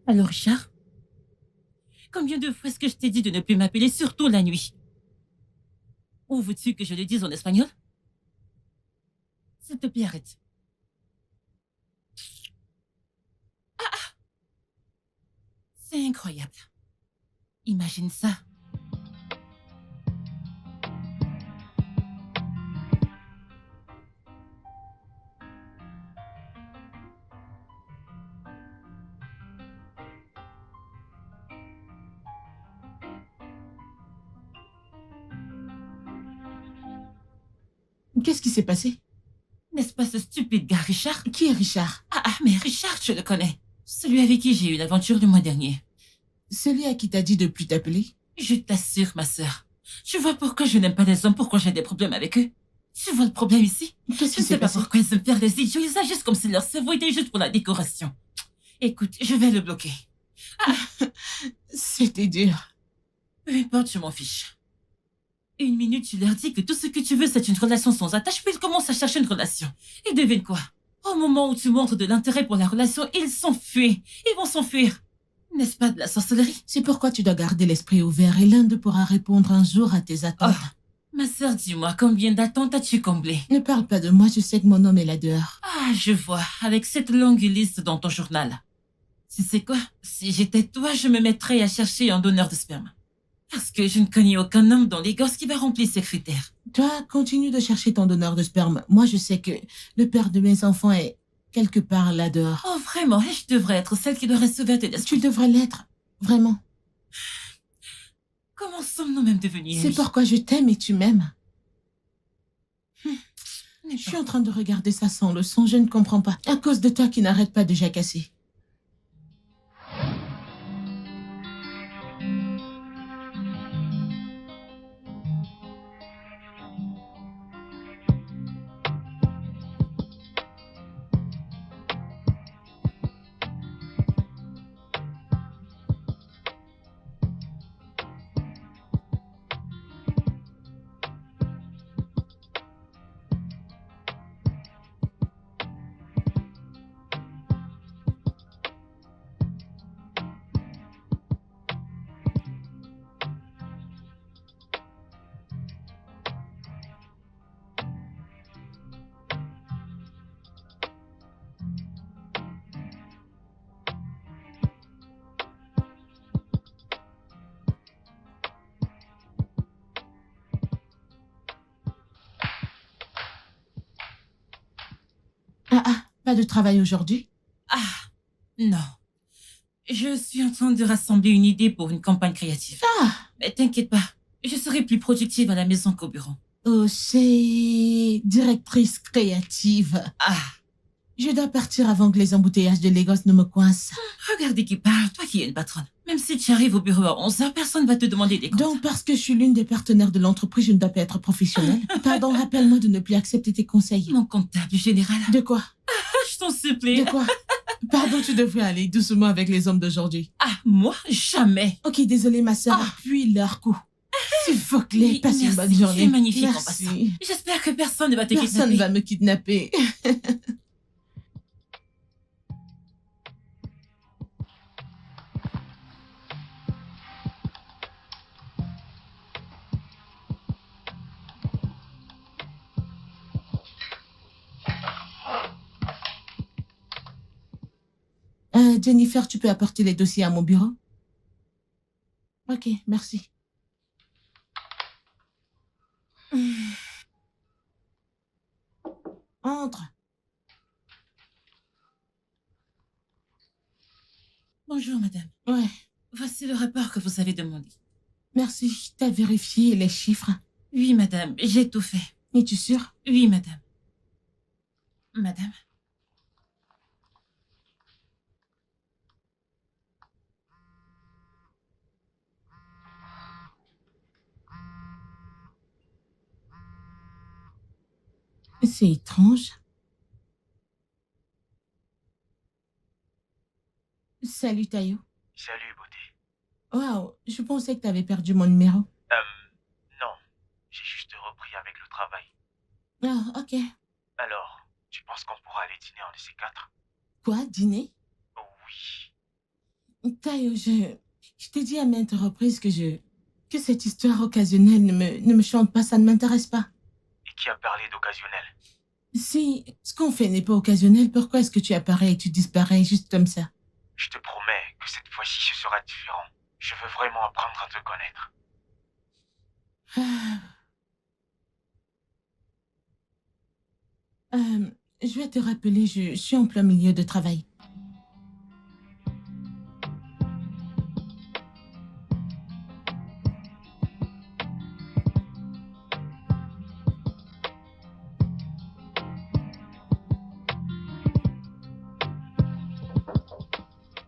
Alors, Richard, combien de fois est-ce que je t'ai dit de ne plus m'appeler, surtout la nuit? Ou veux-tu que je le dise en espagnol? S'il te plaît, arrête. C'est incroyable. Imagine ça. Qu'est-ce qui s'est passé? N'est-ce pas ce stupide gars, Richard? Qui est Richard? Mais Richard, je le connais. Celui avec qui j'ai eu l'aventure le mois dernier. Celui à qui t'a dit de plus t'appeler? Je t'assure, ma sœur. Tu vois pourquoi je n'aime pas les hommes, pourquoi j'ai des problèmes avec eux? Tu vois le problème ici? Qu'est-ce qui Je ne sais s'est pas passé? pourquoi ils se perdent les idiots, ils agissent comme si leur cerveau était juste pour la décoration. Écoute, je vais le bloquer. C'était dur. Peu importe, je m'en fiche. Une minute, tu leur dis que tout ce que tu veux, c'est une relation sans attache, puis ils commencent à chercher une relation. Et devine quoi? Au moment où tu montres de l'intérêt pour la relation, ils s'enfuient. Ils vont s'enfuir. N'est-ce pas de la sorcellerie? C'est pourquoi tu dois garder l'esprit ouvert et l'un d'eux pourra répondre un jour à tes attentes. Ma sœur, dis-moi, combien d'attentes as-tu comblé? Ne parle pas de moi, je sais que mon homme est là dehors. Je vois, avec cette longue liste dans ton journal. Tu sais quoi? Si j'étais toi, je me mettrais à chercher un donneur de sperme. Parce que je ne connais aucun homme dans les gosses qui va remplir ces critères. Toi, continue de chercher ton donneur de sperme. Moi, je sais que le père de mes enfants est quelque part là dehors. Oh, vraiment? Et je devrais être celle qui doit recevoir tes Tu devrais l'être, vraiment. Comment sommes-nous même devenus amis? C'est pourquoi je t'aime et tu m'aimes. Je suis en train de regarder ça sans le son, je ne comprends pas. À cause de toi qui n'arrête pas de jacasser. Pas de travail aujourd'hui? Non. Je suis en train de rassembler une idée pour une campagne créative. Mais t'inquiète pas, je serai plus productive à la maison qu'au bureau. Oh, c'est... directrice créative. Je dois partir avant que les embouteillages de Lagos ne me coincent. Regardez qui parle, toi qui es une patronne. Même si tu arrives au bureau à 11h, personne ne va te demander des comptes. Donc, parce que je suis l'une des partenaires de l'entreprise, je ne dois pas être professionnelle. Pardon, rappelle-moi de ne plus accepter tes conseils. Mon comptable général. De quoi? Je t'en supplie. De quoi? Pardon, tu devrais aller doucement avec les hommes d'aujourd'hui. Moi? Jamais. Ok, désolée, ma sœur. Appuie leur coup. S'il vous plaît, passe une bonne journée. Tu es magnifique en Merci. passant. J'espère que personne ne va te kidnapper. Personne ne va me kidnapper. Jennifer, tu peux apporter les dossiers à mon bureau? Ok, merci. Entre. Bonjour, madame. Ouais. Voici le rapport que vous avez demandé. Merci. T'as vérifié les chiffres? Oui, madame, j'ai tout fait. Es-tu sûre? Oui, madame. Madame? C'est étrange. Salut, Tayo. Salut, beauté. Waouh, je pensais que t'avais perdu mon numéro. Non. J'ai juste repris avec le travail. Ok. Alors, tu penses qu'on pourra aller dîner en de ces quatre? Quoi, dîner? Oh oui. Tayo, je t'ai dit à maintes reprises que cette histoire occasionnelle ne me chante pas, ça ne m'intéresse pas. Et qui a parlé d'occasionnel? Si ce qu'on fait n'est pas occasionnel, pourquoi est-ce que tu apparais et tu disparais juste comme ça? Je te promets que cette fois-ci ce sera différent. Je veux vraiment apprendre à te connaître. Je vais te rappeler, je suis en plein milieu de travail.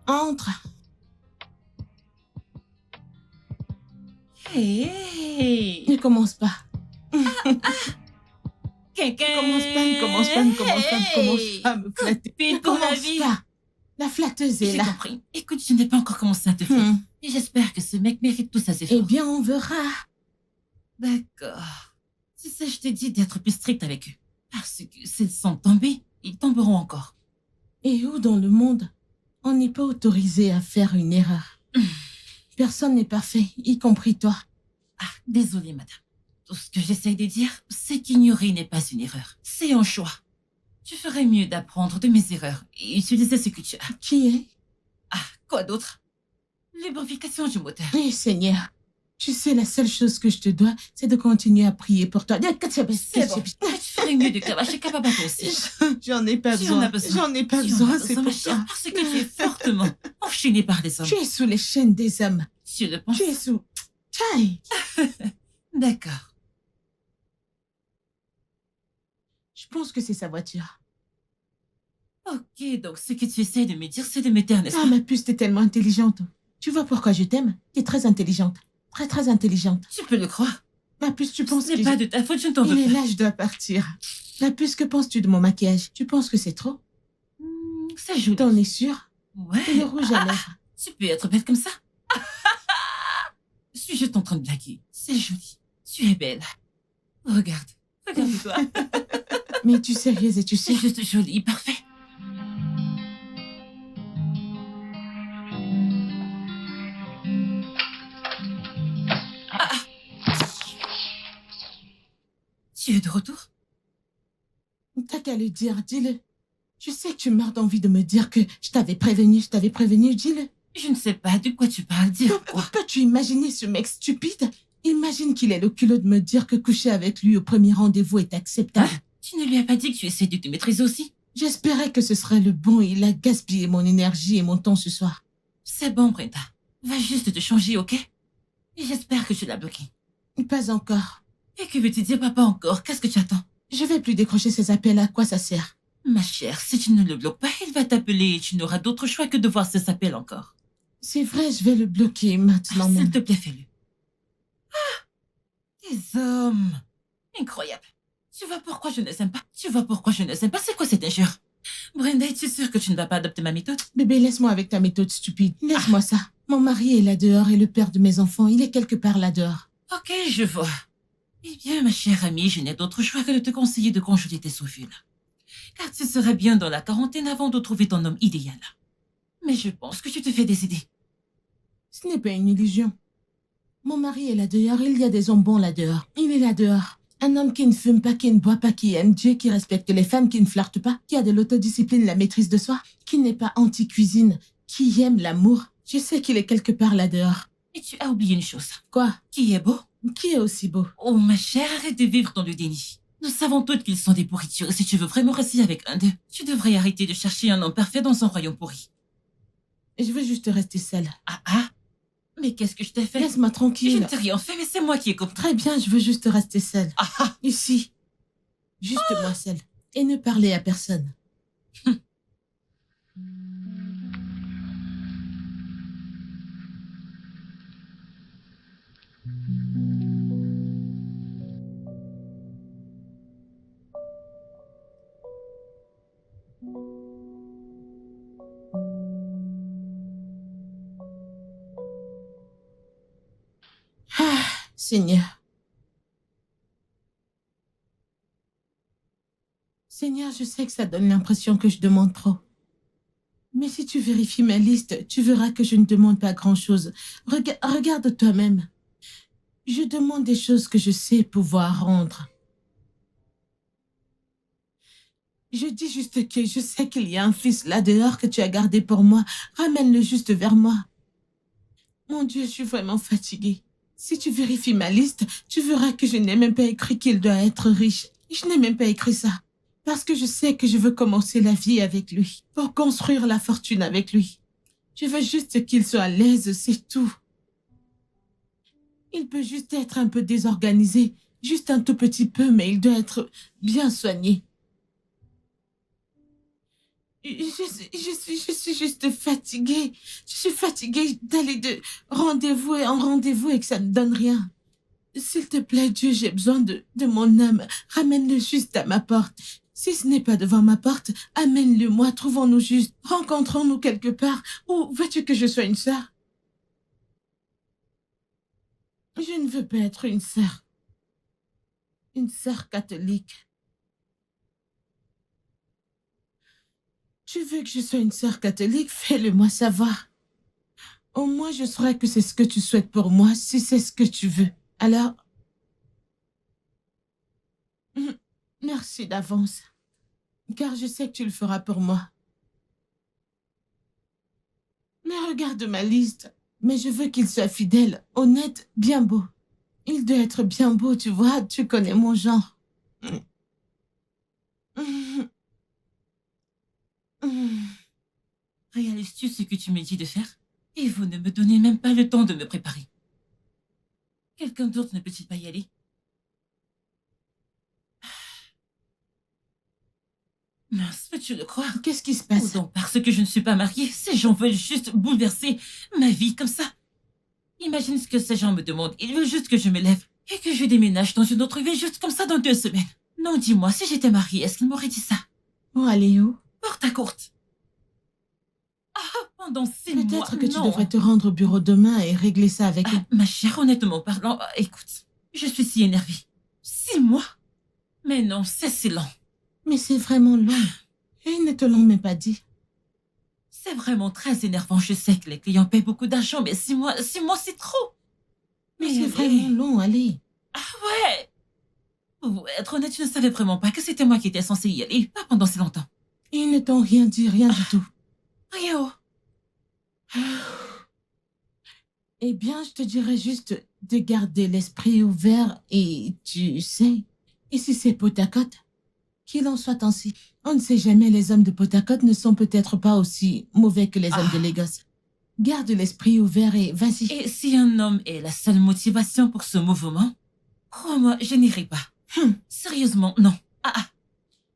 Entre. Hey! Ne commence pas. Quelqu'un! Ne commence pas à me flatter. Pile Ne pour la commence vie! pas. La flatteuse est J'ai là. compris. Écoute, je n'ai pas encore commencé à te flatter. Et j'espère que ce mec mérite tout ça, c'est Eh fort. bien, on verra. D'accord. Tu sais, je t'ai dit d'être plus strict avec eux. Parce que s'ils sont tombés, ils tomberont encore. Et où dans le monde on n'est pas autorisé à faire une erreur? Personne n'est parfait, y compris toi. Ah, désolée, madame. Tout ce que j'essaye de dire, c'est qu'ignorer n'est pas une erreur. C'est un choix. Tu ferais mieux d'apprendre de mes erreurs et utiliser ce que tu as. Qui est? Ah, quoi d'autre? Lubrification du moteur. Eh Seigneur, tu sais, la seule chose que je te dois, c'est de continuer à prier pour toi. C'est bon. Tu ferais mieux de cravacher Kababa aussi. J'en ai pas Tu en besoin. as besoin. J'en ai pas Tu en as besoin, c'est besoin, ma pour chère, toi. parce que tu es fortement enchaînée par les hommes. Tu es sous les chaînes des hommes. Tu le penses? Tu es sous... Tchaï. D'accord. Je pense que c'est sa voiture. Ok, donc ce que tu essaies de me dire, c'est de me taire, n'est-ce Ah, pas? ma puce, t'es tellement intelligente. Tu vois pourquoi je t'aime? T'es très intelligente. Très, très intelligente. Tu peux le croire. Ma puce, tu penses Ce n'est que... pas de ta faute, je ne t'en Il veux est pas. là, je dois partir. Ma puce, que penses-tu de mon maquillage? Tu penses que c'est trop? C'est joli. T'en es sûre? Ouais. Et le rouge à lèvres? Tu peux être belle comme ça? Suis-je en train de blaguer? C'est joli. Tu es belle. Regarde. Regarde-toi. Mais tu es sérieuse et tu sais... C'est juste joli, parfait. Ah. Tu es de retour? T'as qu'à le dire, dis-le. Je sais que tu meurs d'envie de me dire que je t'avais prévenu, dis-le. Je ne sais pas de quoi tu parles, dire quoi? Peux-tu imaginer ce mec stupide? Imagine qu'il ait le culot de me dire que coucher avec lui au premier rendez-vous est acceptable. Hein? Tu ne lui as pas dit que tu essaies de te maîtriser aussi? J'espérais que ce serait le bon et il a gaspillé mon énergie et mon temps ce soir. C'est bon, Brenda. Va juste te changer, ok? Et j'espère que tu l'as bloqué. Pas encore. Et que veux-tu dire, papa, encore? Qu'est-ce que tu attends? Je vais plus décrocher ces appels, à quoi ça sert? Ma chère, si tu ne le bloques pas, il va t'appeler et tu n'auras d'autre choix que de voir ces appels encore. C'est vrai, je vais le bloquer maintenant S'il même. te plaît, fais-le. Ah! Des hommes! Incroyable. Tu vois pourquoi je ne les aime pas? Tu vois pourquoi je ne les aime pas? C'est quoi cette injure? Brenda, es-tu sûre que tu ne vas pas adopter ma méthode? Bébé, laisse-moi avec ta méthode stupide. Laisse-moi ça. Mon mari est là dehors et le père de mes enfants, il est quelque part là dehors. Ok, je vois. Eh bien, ma chère amie, je n'ai d'autre choix que de te conseiller de congeler tes ovules. Car tu serais bien dans la quarantaine avant de trouver ton homme idéal. Mais je pense que tu te fais des idées. Ce n'est pas une illusion. Mon mari est là dehors, il y a des hommes bons là dehors. Il est là dehors. Un homme qui ne fume pas, qui ne boit pas, qui aime Dieu, qui respecte les femmes, qui ne flirte pas, qui a de l'autodiscipline, la maîtrise de soi, qui n'est pas anti-cuisine, qui aime l'amour. Je sais qu'il est quelque part là dehors. Et tu as oublié une chose. Quoi? Qui est beau? Qui est aussi beau? Oh, ma chère, arrête de vivre dans le déni. Nous savons toutes qu'ils sont des pourritures, et si tu veux vraiment rester avec un d'eux, tu devrais arrêter de chercher un homme parfait dans un royaume pourri. Je veux juste rester seule. Ah ah? Mais qu'est-ce que je t'ai fait? Laisse-moi Je tranquille. ne t'ai rien fait, mais c'est moi qui ai compris. Très bien, je veux juste rester seule. Ah ah! Ici. Juste moi seule. Et ne parler à personne. Ah, Seigneur. Seigneur, je sais que ça donne l'impression que je demande trop. Mais si tu vérifies ma liste, tu verras que je ne demande pas grand-chose. Regarde toi-même. Je demande des choses que je sais pouvoir rendre. Je dis juste que je sais qu'il y a un fils là dehors que tu as gardé pour moi. Ramène-le juste vers moi. Mon Dieu, je suis vraiment fatiguée. Si tu vérifies ma liste, tu verras que je n'ai même pas écrit qu'il doit être riche. Je n'ai même pas écrit ça. Parce que je sais que je veux commencer la vie avec lui. Pour construire la fortune avec lui. Je veux juste qu'il soit à l'aise, c'est tout. Il peut juste être un peu désorganisé. Juste un tout petit peu, mais il doit être bien soigné. Je suis juste fatiguée. Je suis fatiguée d'aller de rendez-vous en rendez-vous et que ça ne donne rien. S'il te plaît, Dieu, j'ai besoin de mon âme. Ramène-le juste à ma porte. Si ce n'est pas devant ma porte, amène-le-moi. Trouvons-nous juste. Rencontrons-nous quelque part. Ou veux-tu que je sois une sœur? Je ne veux pas être une sœur. Une sœur catholique. Tu veux que je sois une sœur catholique? Fais-le-moi savoir. Au moins, je saurai que c'est ce que tu souhaites pour moi, si c'est ce que tu veux. Alors, merci d'avance, car je sais que tu le feras pour moi. Mais regarde ma liste. Mais je veux qu'il soit fidèle, honnête, bien beau. Il doit être bien beau, tu vois, tu connais mon genre. Réalises-tu ce que tu me dis de faire? Et vous ne me donnez même pas le temps de me préparer. Quelqu'un d'autre ne peut-il pas y aller? Mince, peux-tu le croire? Qu'est-ce qui se Ou passe? donc parce que je ne suis pas mariée, ces gens veulent juste bouleverser ma vie comme ça. Imagine ce que ces gens me demandent. Ils veulent juste que je me lève et que je déménage dans une autre ville juste comme ça dans 2 semaines. Non, dis-moi, si j'étais mariée, est-ce qu'ils m'auraient dit ça? Oh, allez où? Porte à courte. Pendant 6 mois, Peut-être que tu non. devrais te rendre au bureau demain et régler ça avec eux. Ma chère, honnêtement parlant, écoute, je suis si énervée. 6 mois? Mais non, c'est lent. Mais c'est vraiment long. Et ils ne te l'ont même pas dit. C'est vraiment très énervant. Je sais que les clients payent beaucoup d'argent, mais 6 mois, 6 mois, c'est trop. Mais Mais c'est allez. vraiment long, allez. Ouais. Pour être honnête, je ne savais vraiment pas que c'était moi qui étais censée y aller, pas pendant si longtemps. Ils ne t'ont rien dit, rien du tout. Rio. Eh bien, je te dirais juste de garder l'esprit ouvert et tu sais, et si c'est Potacote, qu'il en soit ainsi. On ne sait jamais, les hommes de Potacote ne sont peut-être pas aussi mauvais que les hommes de Lagos. Garde l'esprit ouvert et vas-y. Et si un homme est la seule motivation pour ce mouvement, crois-moi, je n'irai pas. Sérieusement, non.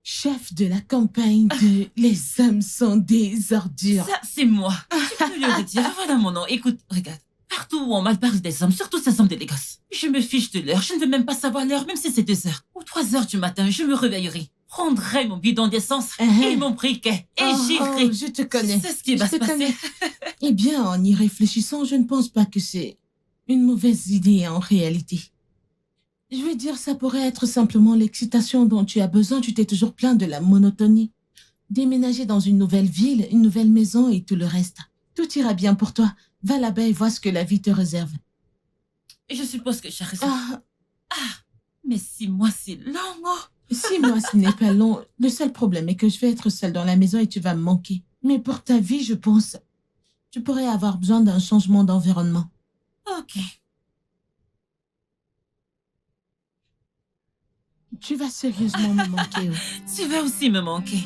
Chef de la campagne de Les hommes sont des ordures. Ça, c'est moi. Tu peux le redire, voilà mon nom. Écoute, regarde. Partout où on mal parle des hommes, surtout ces hommes de Lagos. Je me fiche de l'heure, je ne veux même pas savoir l'heure, même si c'est 2 heures. Ou 3 heures du matin, je me réveillerai. Prendrai mon bidon d'essence et mon briquet. Et j'irai. Je te connais. C'est ce qui va se passer. Eh bien, en y réfléchissant, je ne pense pas que c'est une mauvaise idée en réalité. Je veux dire, ça pourrait être simplement l'excitation dont tu as besoin. Tu t'es toujours plaint de la monotonie. Déménager dans une nouvelle ville, une nouvelle maison et tout le reste. Tout ira bien pour toi. Va là-bas et vois ce que la vie te réserve. Je suppose que j'ai raison. Mais 6 mois, c'est long. 6 mois, ce n'est pas long. Le seul problème est que je vais être seule dans la maison et tu vas me manquer. Mais pour ta vie, je pense, tu pourrais avoir besoin d'un changement d'environnement. Ok. Tu vas sérieusement me manquer. Tu vas aussi me manquer.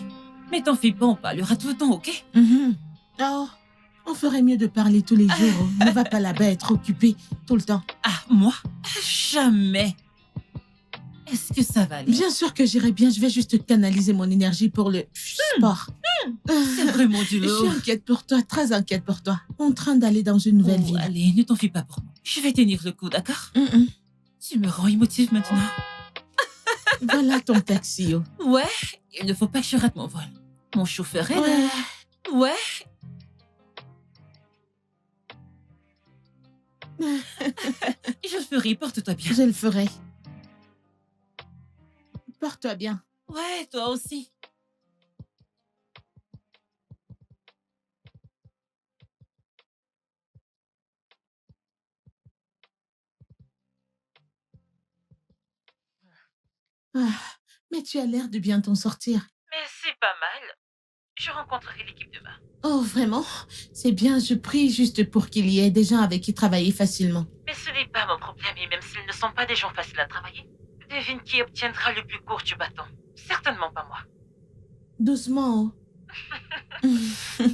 Mais t'en fais pas, on parlera tout le temps, ok? Oh, on ferait mieux de parler tous les jours. Ne va pas là-bas être occupé tout le temps. Moi? Jamais. Est-ce que ça va aller? Bien sûr que j'irai bien. Je vais juste canaliser mon énergie pour le sport. C'est vraiment du Je lourd. suis inquiète pour toi, très inquiète pour toi. En train d'aller dans une nouvelle ville. Allez, ne t'en fie pas pour moi. Je vais tenir le coup, d'accord? Tu me rends émotive maintenant. Voilà ton taxi. Ouais, il ne faut pas que je rate mon vol. Mon chauffeur est là. Ouais. Je le ferai, porte-toi bien. Je le ferai. Porte-toi bien. Ouais, toi aussi. Ah, mais tu as l'air de bien t'en sortir. Mais c'est pas mal. Je rencontrerai l'équipe demain. Oh, vraiment? C'est bien, je prie juste pour qu'il y ait des gens avec qui travailler facilement. Mais ce n'est pas mon problème, et même s'ils ne sont pas des gens faciles à travailler, devine qui obtiendra le plus court du bâton. Certainement pas moi. Doucement.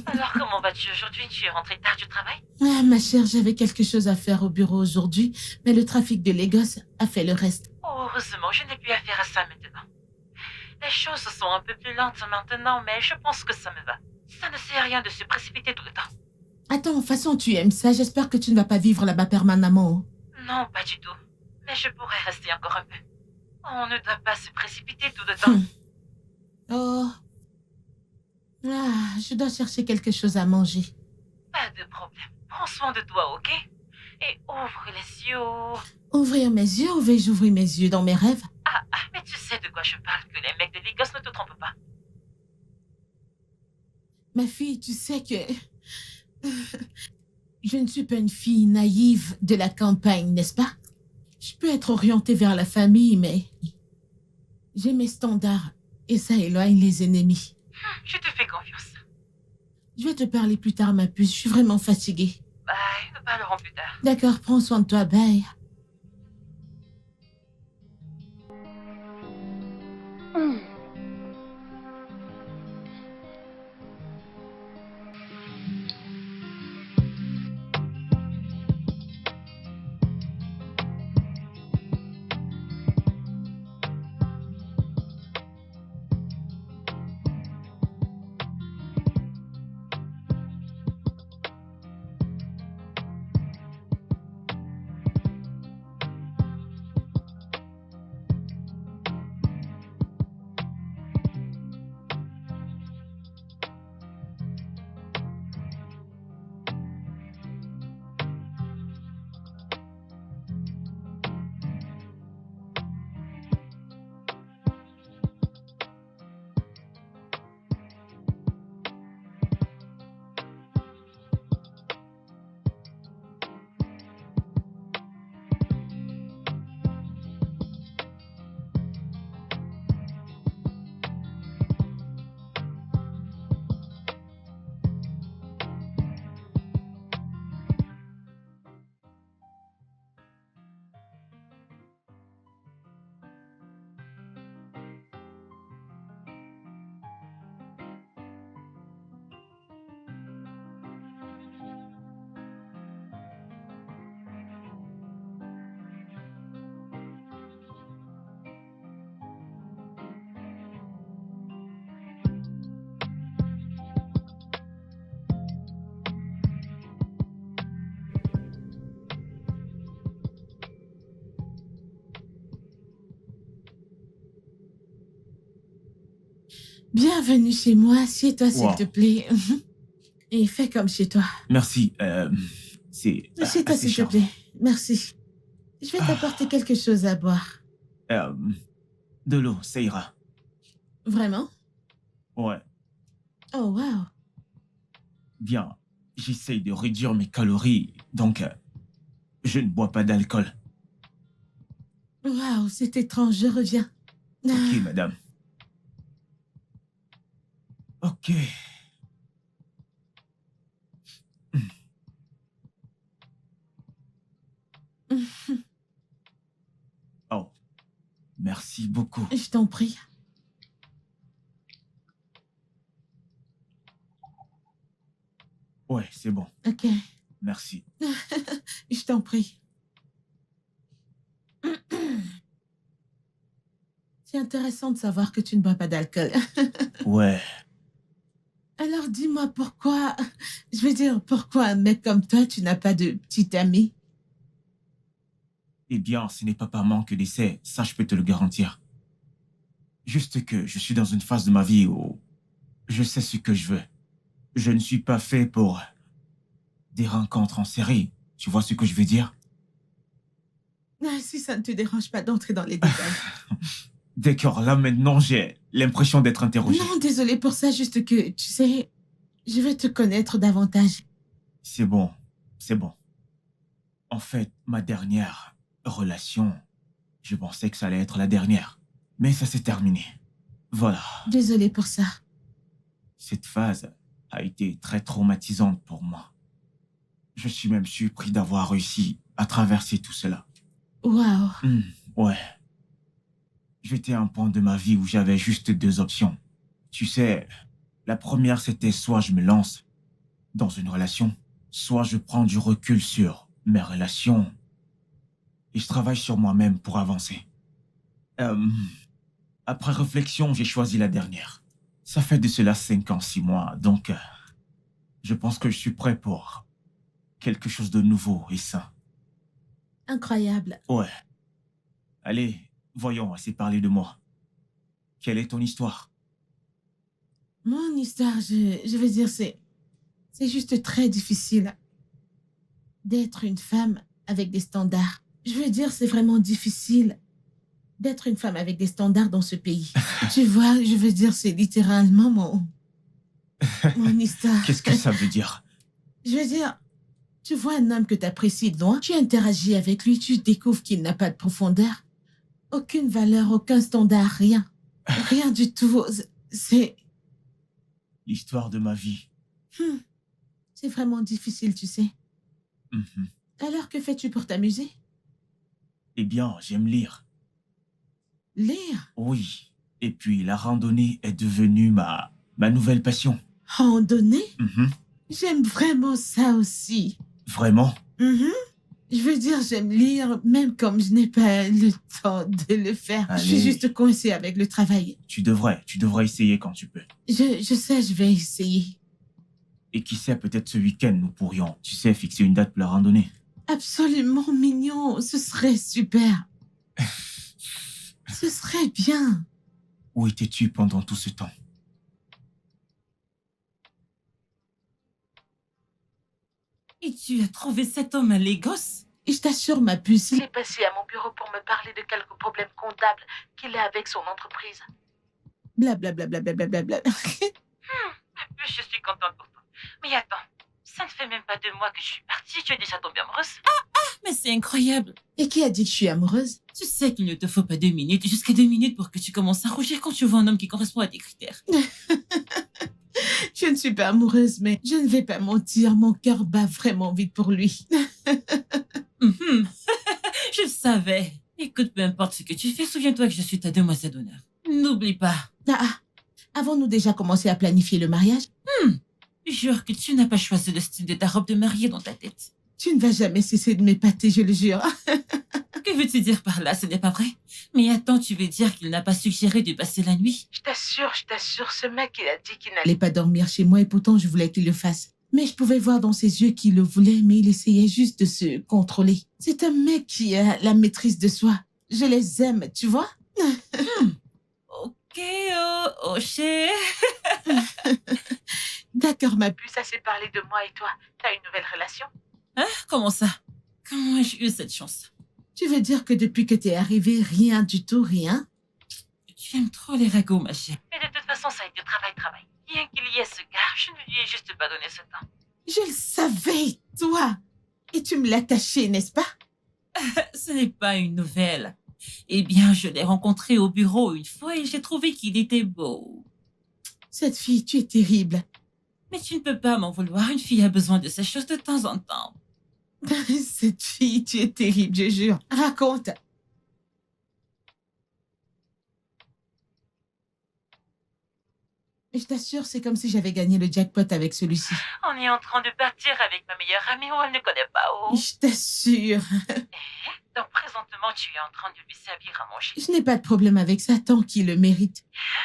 Alors comment vas-tu aujourd'hui? Tu es rentrée tard du travail? Ah, ma chère, j'avais quelque chose à faire au bureau aujourd'hui, mais le trafic de Lagos a fait le reste. Oh, heureusement, je n'ai plus affaire à ça maintenant. Les choses sont un peu plus lentes maintenant, mais je pense que ça me va. Ça ne sert à rien de se précipiter tout le temps. Attends, de toute façon, tu aimes ça. J'espère que tu ne vas pas vivre là-bas permanemment. Non, pas du tout. Mais je pourrais rester encore un peu. On ne doit pas se précipiter tout le temps. Oh. Ah, je dois chercher quelque chose à manger. Pas de problème. Prends soin de toi, ok? Et ouvre les yeux. Ouvrir mes yeux ou vais-je ouvrir mes yeux dans mes rêves? Mais tu sais de quoi je parle, que les mecs de Lagos ne te trompent pas. Ma fille, tu sais que... Je ne suis pas une fille naïve de la campagne, n'est-ce pas? Je peux être orientée vers la famille, mais... J'ai mes standards et ça éloigne les ennemis. Je te fais confiance. Je vais te parler plus tard, ma puce. Je suis vraiment fatiguée. Bye, nous parlerons plus tard. D'accord, prends soin de toi, bye. Bienvenue chez moi. Assieds-toi, s'il Wow. te plaît. Et fais comme chez toi. Merci. C'est Assieds-toi, assez s'il te charmant. plaît. Merci. Je vais t'apporter quelque chose à boire. De l'eau, ça ira. Vraiment? Ouais. Oh, wow. Bien. J'essaye de réduire mes calories, donc je ne bois pas d'alcool. Wow, c'est étrange. Je reviens. Ok, madame. Ok. Oh. Merci beaucoup. Je t'en prie. Ouais, c'est bon. Ok. Merci. Je t'en prie. C'est intéressant de savoir que tu ne bois pas d'alcool. Ouais. Alors dis-moi pourquoi... Je veux dire, pourquoi un mec comme toi, tu n'as pas de petit ami? Eh bien, ce n'est pas par manque d'essai, ça je peux te le garantir. Juste que je suis dans une phase de ma vie où je sais ce que je veux. Je ne suis pas fait pour des rencontres en série. Tu vois ce que je veux dire? Ah, si ça ne te dérange pas d'entrer dans les détails. D'accord, là maintenant j'ai l'impression d'être interrogé. Non, désolé pour ça, juste que, tu sais, je veux te connaître davantage. C'est bon, c'est bon. En fait, ma dernière relation, je pensais que ça allait être la dernière. Mais ça s'est terminé. Voilà. Désolée pour ça. Cette phase a été très traumatisante pour moi. Je suis même surpris d'avoir réussi à traverser tout cela. Waouh. Ouais. J'étais à un point de ma vie où j'avais juste deux options. Tu sais, la première, c'était soit je me lance dans une relation, soit je prends du recul sur mes relations et je travaille sur moi-même pour avancer. Après réflexion, j'ai choisi la dernière. Ça fait de cela 5 ans, 6 mois, donc je pense que je suis prêt pour quelque chose de nouveau et sain. Incroyable. Ouais. Allez, voyons, assez parler de moi. Quelle est ton histoire? Mon histoire, je veux dire, c'est juste très difficile d'être une femme avec des standards. Je veux dire, c'est vraiment difficile d'être une femme avec des standards dans ce pays. Tu vois, je veux dire, c'est littéralement mon histoire. Qu'est-ce que ça veut dire? Je veux dire, tu vois un homme que tu apprécies de loin, tu interagis avec lui, tu découvres qu'il n'a pas de profondeur, aucune valeur, aucun standard, rien. Rien du tout. C'est L'histoire de ma vie. c'est vraiment difficile, tu sais. Mhm. Alors, que fais-tu pour t'amuser? Eh bien, j'aime lire. Lire? Oui. Et puis, la randonnée est devenue ma nouvelle passion. Randonnée? Mhm. J'aime vraiment ça aussi. Vraiment? Mhm. Je veux dire, j'aime lire, même comme je n'ai pas le temps de le faire. Je suis Allez. juste coincée avec le travail. Tu devrais essayer quand tu peux. Je sais, je vais essayer. Et qui sait, peut-être ce week-end, nous pourrions, tu sais, fixer une date pour la randonnée. Absolument mignon, ce serait super. Ce serait bien. Où étais-tu pendant tout ce temps? Et tu as trouvé cet homme à Lagos? Et je t'assure, ma puce, il est passé à mon bureau pour me parler de quelques problèmes comptables qu'il a avec son entreprise. Blablabla. Je suis contente pour toi. Mais attends, ça ne fait même pas 2 mois que je suis partie, tu es déjà tombée amoureuse. Mais c'est incroyable. Et qui a dit que je suis amoureuse? Tu sais qu'il ne te faut pas 2 minutes, jusqu'à 2 minutes pour que tu commences à rougir quand tu vois un homme qui correspond à tes critères. Je ne suis pas amoureuse, mais je ne vais pas mentir, mon cœur bat vraiment vite pour lui. Mhm. Je le savais. Écoute, peu importe ce que tu fais, souviens-toi que je suis ta demoiselle d'honneur. N'oublie pas. Avons-nous déjà commencé à planifier le mariage? Jure que tu n'as pas choisi le style de ta robe de mariée dans ta tête. Tu ne vas jamais cesser de m'épater, je le jure. Que veux-tu dire par là? Ce n'est pas vrai. Mais attends, tu veux dire qu'il n'a pas suggéré de passer la nuit? Je t'assure, ce mec, il a dit qu'il n'allait pas dormir chez moi et pourtant je voulais qu'il le fasse. Mais je pouvais voir dans ses yeux qu'il le voulait, mais il essayait juste de se contrôler. C'est un mec qui a la maîtrise de soi. Je les aime, tu vois? Ok, oh cher. D'accord, ma puce, assez parlé de moi et toi. T'as une nouvelle relation? Hein? Comment ça? Comment ai-je eu cette chance? Tu veux dire que depuis que t'es arrivée, rien du tout, rien? Tu aimes trop les ragots, ma chère. Mais de toute façon, ça a été travail. Bien qu'il y ait ce gars, je ne lui ai juste pas donné ce temps. Je le savais, toi! Et tu me l'as caché, n'est-ce pas? Ce n'est pas une nouvelle. Eh bien, je l'ai rencontré au bureau une fois et j'ai trouvé qu'il était beau. Cette fille, tu es terrible. Mais tu ne peux pas m'en vouloir, une fille a besoin de ces choses de temps en temps. Cette fille, tu es terrible, je jure. Raconte. Je t'assure, c'est comme si j'avais gagné le jackpot avec celui-ci. On est en train de partir avec ma meilleure amie où elle ne connaît pas où. Je t'assure. Donc présentement, tu es en train de lui servir à manger. Je n'ai pas de problème avec ça tant qu'il le mérite.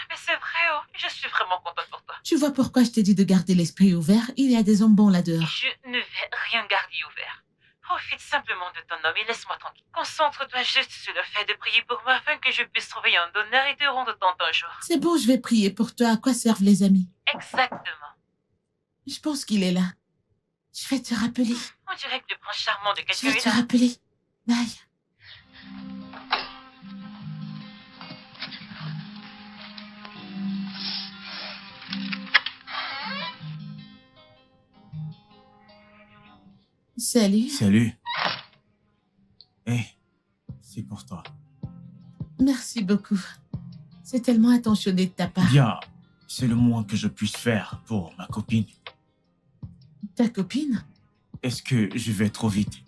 Mais c'est vrai, oh, je suis vraiment contente pour toi. Tu vois pourquoi je t'ai dit de garder l'esprit ouvert? Il y a des hommes bons là-dehors. Je ne vais rien garder ouvert. Profite simplement de ton homme et laisse-moi tranquille. Concentre-toi juste sur le fait de prier pour moi afin que je puisse trouver un donneur et te rendre tant un jour. C'est bon, je vais prier pour toi. À quoi servent les amis? Exactement. Je pense qu'il est là. Je vais te rappeler. On dirait que le prince charmant de Je quelqu'un vais est te là. rappeler. Bye. Salut. Salut. Hé, c'est pour toi. Merci beaucoup. C'est tellement attentionné de ta part. Bien, c'est le moins que je puisse faire pour ma copine. Ta copine? Est-ce que je vais trop vite?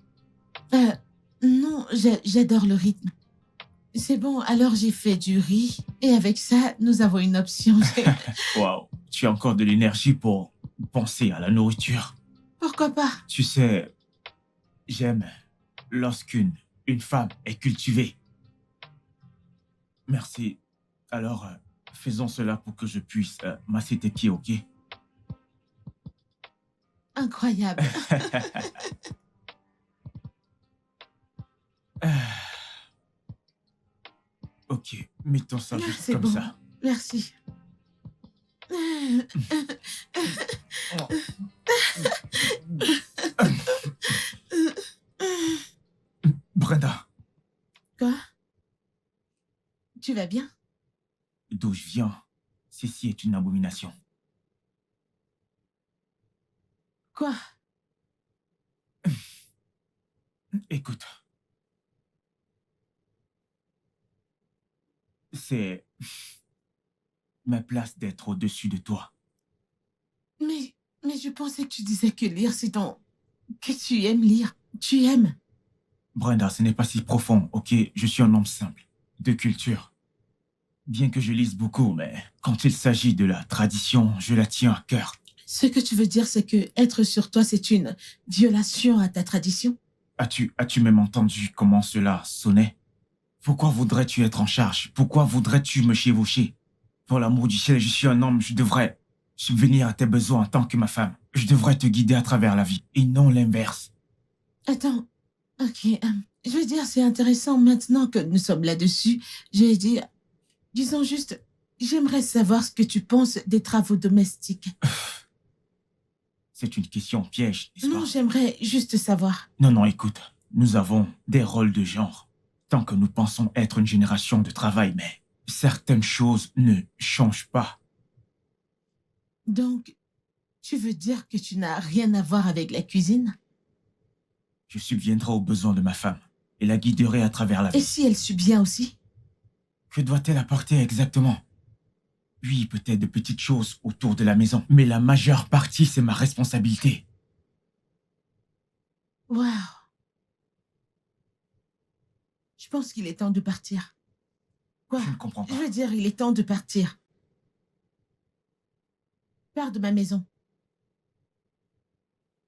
Non, j'adore le rythme. C'est bon, alors j'ai fait du riz. Et avec ça, nous avons une option. Waouh, tu as encore de l'énergie pour penser à la nourriture. Pourquoi pas? Tu sais, j'aime lorsqu'une femme est cultivée. Merci. Alors, faisons cela pour que je puisse masser tes pieds, ok? Incroyable. Ok, mettons ça juste C'est comme bon. ça. Merci. Brenda, Quoi? Tu vas bien? d'où je viens, ceci est une abomination. Quoi? Écoute, c'est ma place d'être au-dessus de toi. Mais je pensais que tu disais que lire, c'est ton... que tu aimes lire. Tu aimes. Brenda, ce n'est pas si profond, ok? Je suis un homme simple, de culture. Bien que je lise beaucoup, mais quand il s'agit de la tradition, je la tiens à cœur. Ce que tu veux dire, c'est que être sur toi, c'est une violation à ta tradition? As-tu même entendu comment cela sonnait? Pourquoi voudrais-tu être en charge? Pourquoi voudrais-tu me chevaucher? Pour l'amour du ciel, je suis un homme, je devrais subvenir à tes besoins en tant que ma femme. Je devrais te guider à travers la vie, et non l'inverse. Attends. Ok. Je veux dire, c'est intéressant maintenant que nous sommes là-dessus. Je vais dire... Disons juste... J'aimerais savoir ce que tu penses des travaux domestiques. C'est une question piège, n'est-ce pas? Non, j'aimerais juste savoir. Non, écoute, nous avons des rôles de genre. Tant que nous pensons être une génération de travail, mais certaines choses ne changent pas. Donc, tu veux dire que tu n'as rien à voir avec la cuisine? Je subviendrai aux besoins de ma femme et la guiderai à travers la Et vie. si elle subvient aussi? Que doit-elle apporter exactement? Oui, peut-être de petites choses autour de la maison, mais la majeure partie, c'est ma responsabilité. Waouh. Je pense qu'il est temps de partir. Quoi? Je ne comprends pas. Je veux dire, il est temps de partir. Pars de ma maison.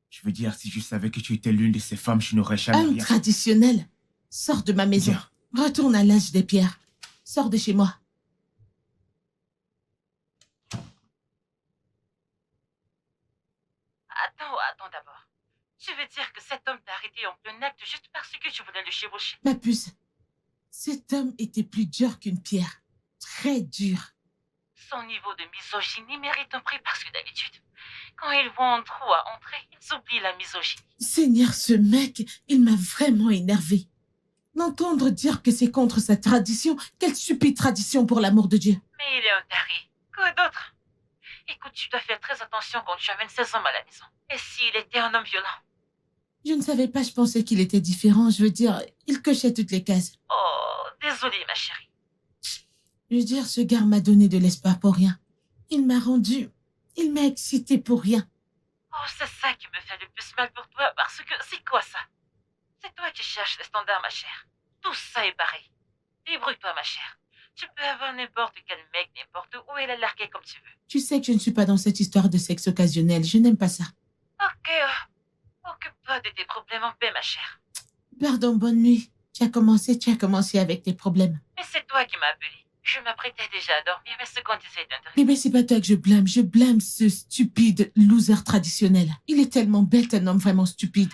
Je veux dire, si je savais que tu étais l'une de ces femmes, je n'aurais jamais Homme rien. traditionnel. Sors de ma maison. Bien. Retourne à l'âge des pierres. Sors de chez moi. Attends d'abord. Tu veux dire que cet homme t'a arrêté en plein acte juste parce que tu voulais le chevaucher? Ma puce. Cet homme était plus dur qu'une pierre. Très dur. Son niveau de misogynie mérite un prix parce que d'habitude, quand ils voient un trou à entrer, ils oublient la misogynie. Seigneur, ce mec, il m'a vraiment énervé. L'entendre dire que c'est contre sa tradition, quelle stupide tradition pour l'amour de Dieu. Mais il est un taré. Quoi d'autre? Écoute, tu dois faire très attention quand tu amènes ces hommes à la maison. Et s'il était un homme violent? Je ne savais pas, je pensais qu'il était différent. Je veux dire, il cochait toutes les cases. Oh, désolée, ma chérie. Je veux dire, ce gars m'a donné de l'espoir pour rien. Il m'a excité pour rien. Oh, c'est ça qui me fait le plus mal pour toi, parce que c'est quoi ça? C'est toi qui cherches les standards, ma chère. Tout ça est pareil. Débrouille-toi, ma chère. Tu peux avoir n'importe quel mec, n'importe où, et la larguer comme tu veux. Tu sais que je ne suis pas dans cette histoire de sexe occasionnel. Je n'aime pas ça. Ok, occupe-toi de tes problèmes en paix, ma chère. Pardon, bonne nuit. Tu as commencé avec tes problèmes. Mais c'est toi qui m'as appelé. Je m'apprêtais déjà à dormir, mais ce qu'on essaie d'intéresser. Mais c'est pas toi que je blâme ce stupide loser traditionnel. Il est tellement bête, un homme vraiment stupide.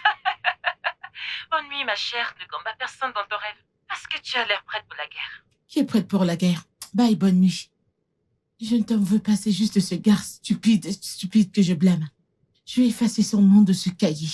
Bonne nuit, ma chère. Ne combat personne dans ton rêve. Parce que tu as l'air prête pour la guerre. Qui est prête pour la guerre? Bye, bonne nuit. Je ne t'en veux pas, c'est juste ce gars stupide que je blâme. Je vais effacer son nom de ce cahier.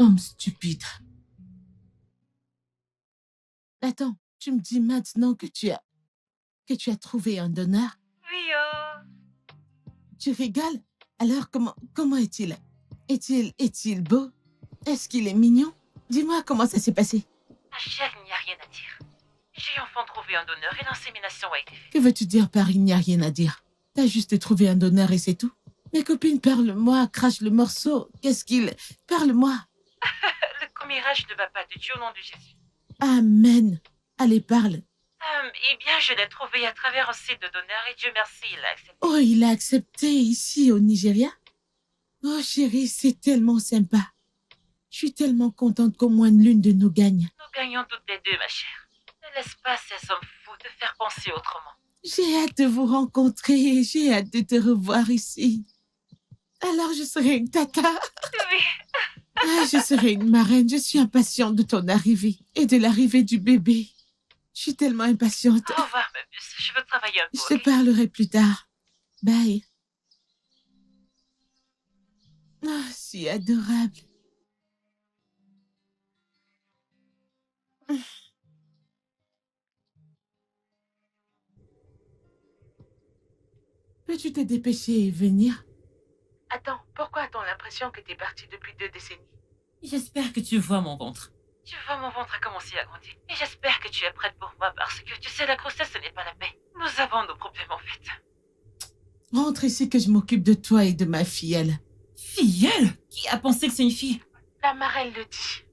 Homme stupide. Attends, tu me dis maintenant que tu as... que tu as trouvé un donneur? Oui, Tu rigoles? Alors, comment est-il? Est-il beau? Est-ce qu'il est mignon? Dis-moi comment ça s'est passé. ma chère, il n'y a rien à dire. J'ai enfin trouvé un donneur et l'insémination a été faite. Que veux-tu dire par il n'y a rien à dire? T'as juste trouvé un donneur et c'est tout? Mes copines, parle-moi, crache le morceau. Qu'est-ce qu'il... Parle-moi. Le commérage ne va pas de Dieu au nom de Jésus. Amen. Allez, parle. Eh bien, je l'ai trouvé à travers un site de donneurs et Dieu merci, il a accepté. Oh, il a accepté ici au Nigeria? Oh, chérie, c'est tellement sympa. Je suis tellement contente qu'au moins l'une de nous gagne. Nous gagnons toutes les deux, ma chère. Ne laisse pas ces hommes fous te faire penser autrement. J'ai hâte de vous rencontrer. J'ai hâte de te revoir ici. Alors, je serai une tata. Oui. Ah, je serai une marraine. Je suis impatiente de ton arrivée et de l'arrivée du bébé. Je suis tellement impatiente. Au revoir, ma puce. Je veux travailler un peu. Je te Ok? parlerai plus tard. Bye. Ah, si adorable. Peux-tu te dépêcher et venir? Attends, pourquoi a-t-on l'impression que t'es partie depuis 2 décennies? J'espère que tu vois mon ventre. Tu vois, mon ventre a commencé à grandir. Et j'espère que tu es prête pour moi parce que tu sais, la grossesse, ce n'est pas la paix. Nous avons nos problèmes en fait. Rentre ici que je m'occupe de toi et de ma filleule. Filleule? Qui a pensé que c'est une fille? La marraine le dit.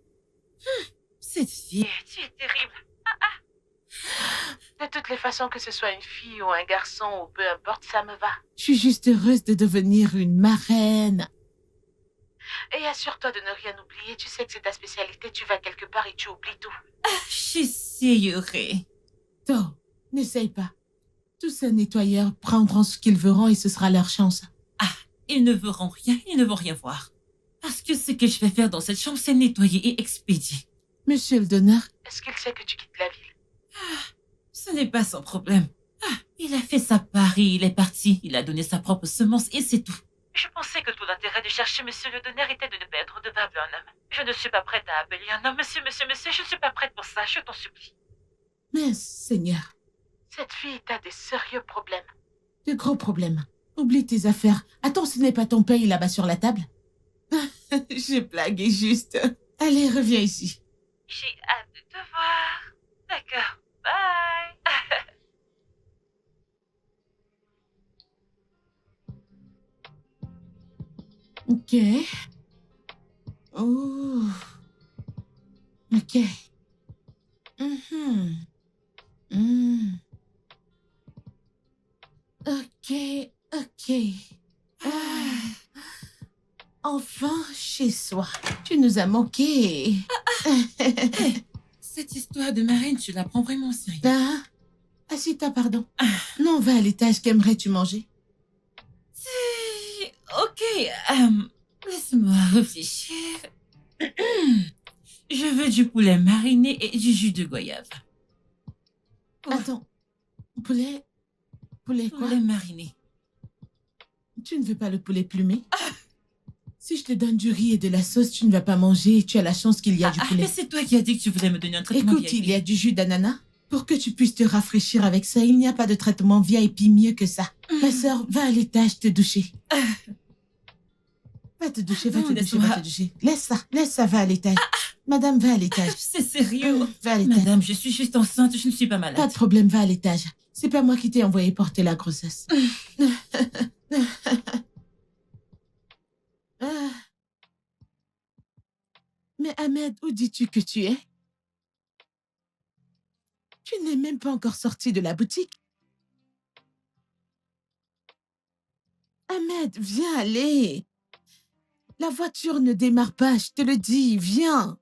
Cette fille, tu es terrible. De toutes les façons, que ce soit une fille ou un garçon ou peu importe, ça me va. Je suis juste heureuse de devenir une marraine. Et assure-toi de ne rien oublier. Tu sais que c'est ta spécialité. Tu vas quelque part et tu oublies tout. J'essayerai. To, n'essaye pas. Tous ces nettoyeurs prendront ce qu'ils verront et ce sera leur chance. Ils ne verront rien, ils ne vont rien voir. Parce que ce que je vais faire dans cette chambre, c'est nettoyer et expédier. Monsieur le donneur, est-ce qu'il sait que tu quittes la ville? Ce n'est pas son problème. Il a fait sa part et il est parti. Il a donné sa propre semence et c'est tout. Je pensais que tout l'intérêt de chercher monsieur le donneur était de ne pas être redevable à un homme. Je ne suis pas prête à appeler un homme. Monsieur, je ne suis pas prête pour ça. Je t'en supplie. Mais Seigneur, cette fille a des sérieux problèmes. De gros problèmes. Oublie tes affaires. Attends, ce n'est pas ton paye là-bas sur la table? J'ai blagué juste. Allez, reviens ici. J'ai hâte de te voir. D'accord. Bye. Ok. Oh. Ok. Mhm. Mm. Ok. Ah. Enfin chez soi. Tu nous as manqué. Cette histoire de marraine, tu la prends vraiment au sérieux. Ah, assis-toi, pardon. Non, va à l'étage. Qu'aimerais-tu manger? Ok, laisse-moi réfléchir. Je veux du poulet mariné et du jus de goyave. Attends. Poulet quoi? Poulet mariné. Tu ne veux pas le poulet plumé? Si je te donne du riz et de la sauce, tu ne vas pas manger. Tu as la chance qu'il y a du poulet. Mais c'est toi qui as dit que tu voulais me donner un traitement Écoute, VIP. il y a du jus d'ananas. Pour que tu puisses te rafraîchir avec ça, il n'y a pas de traitement VIP mieux que ça. Ma sœur, va à l'étage te doucher. Va te doucher, va te doucher. Laisse ça, va à l'étage. Madame, va à l'étage. C'est sérieux. Va à l'étage. Madame, je suis juste enceinte, je ne suis pas malade. Pas de problème, va à l'étage. C'est pas moi qui t'ai envoyé porter la grossesse. Mais Ahmed, où dis-tu que tu es? Tu n'es même pas encore sorti de la boutique. Ahmed, viens aller. La voiture ne démarre pas, je te le dis, viens.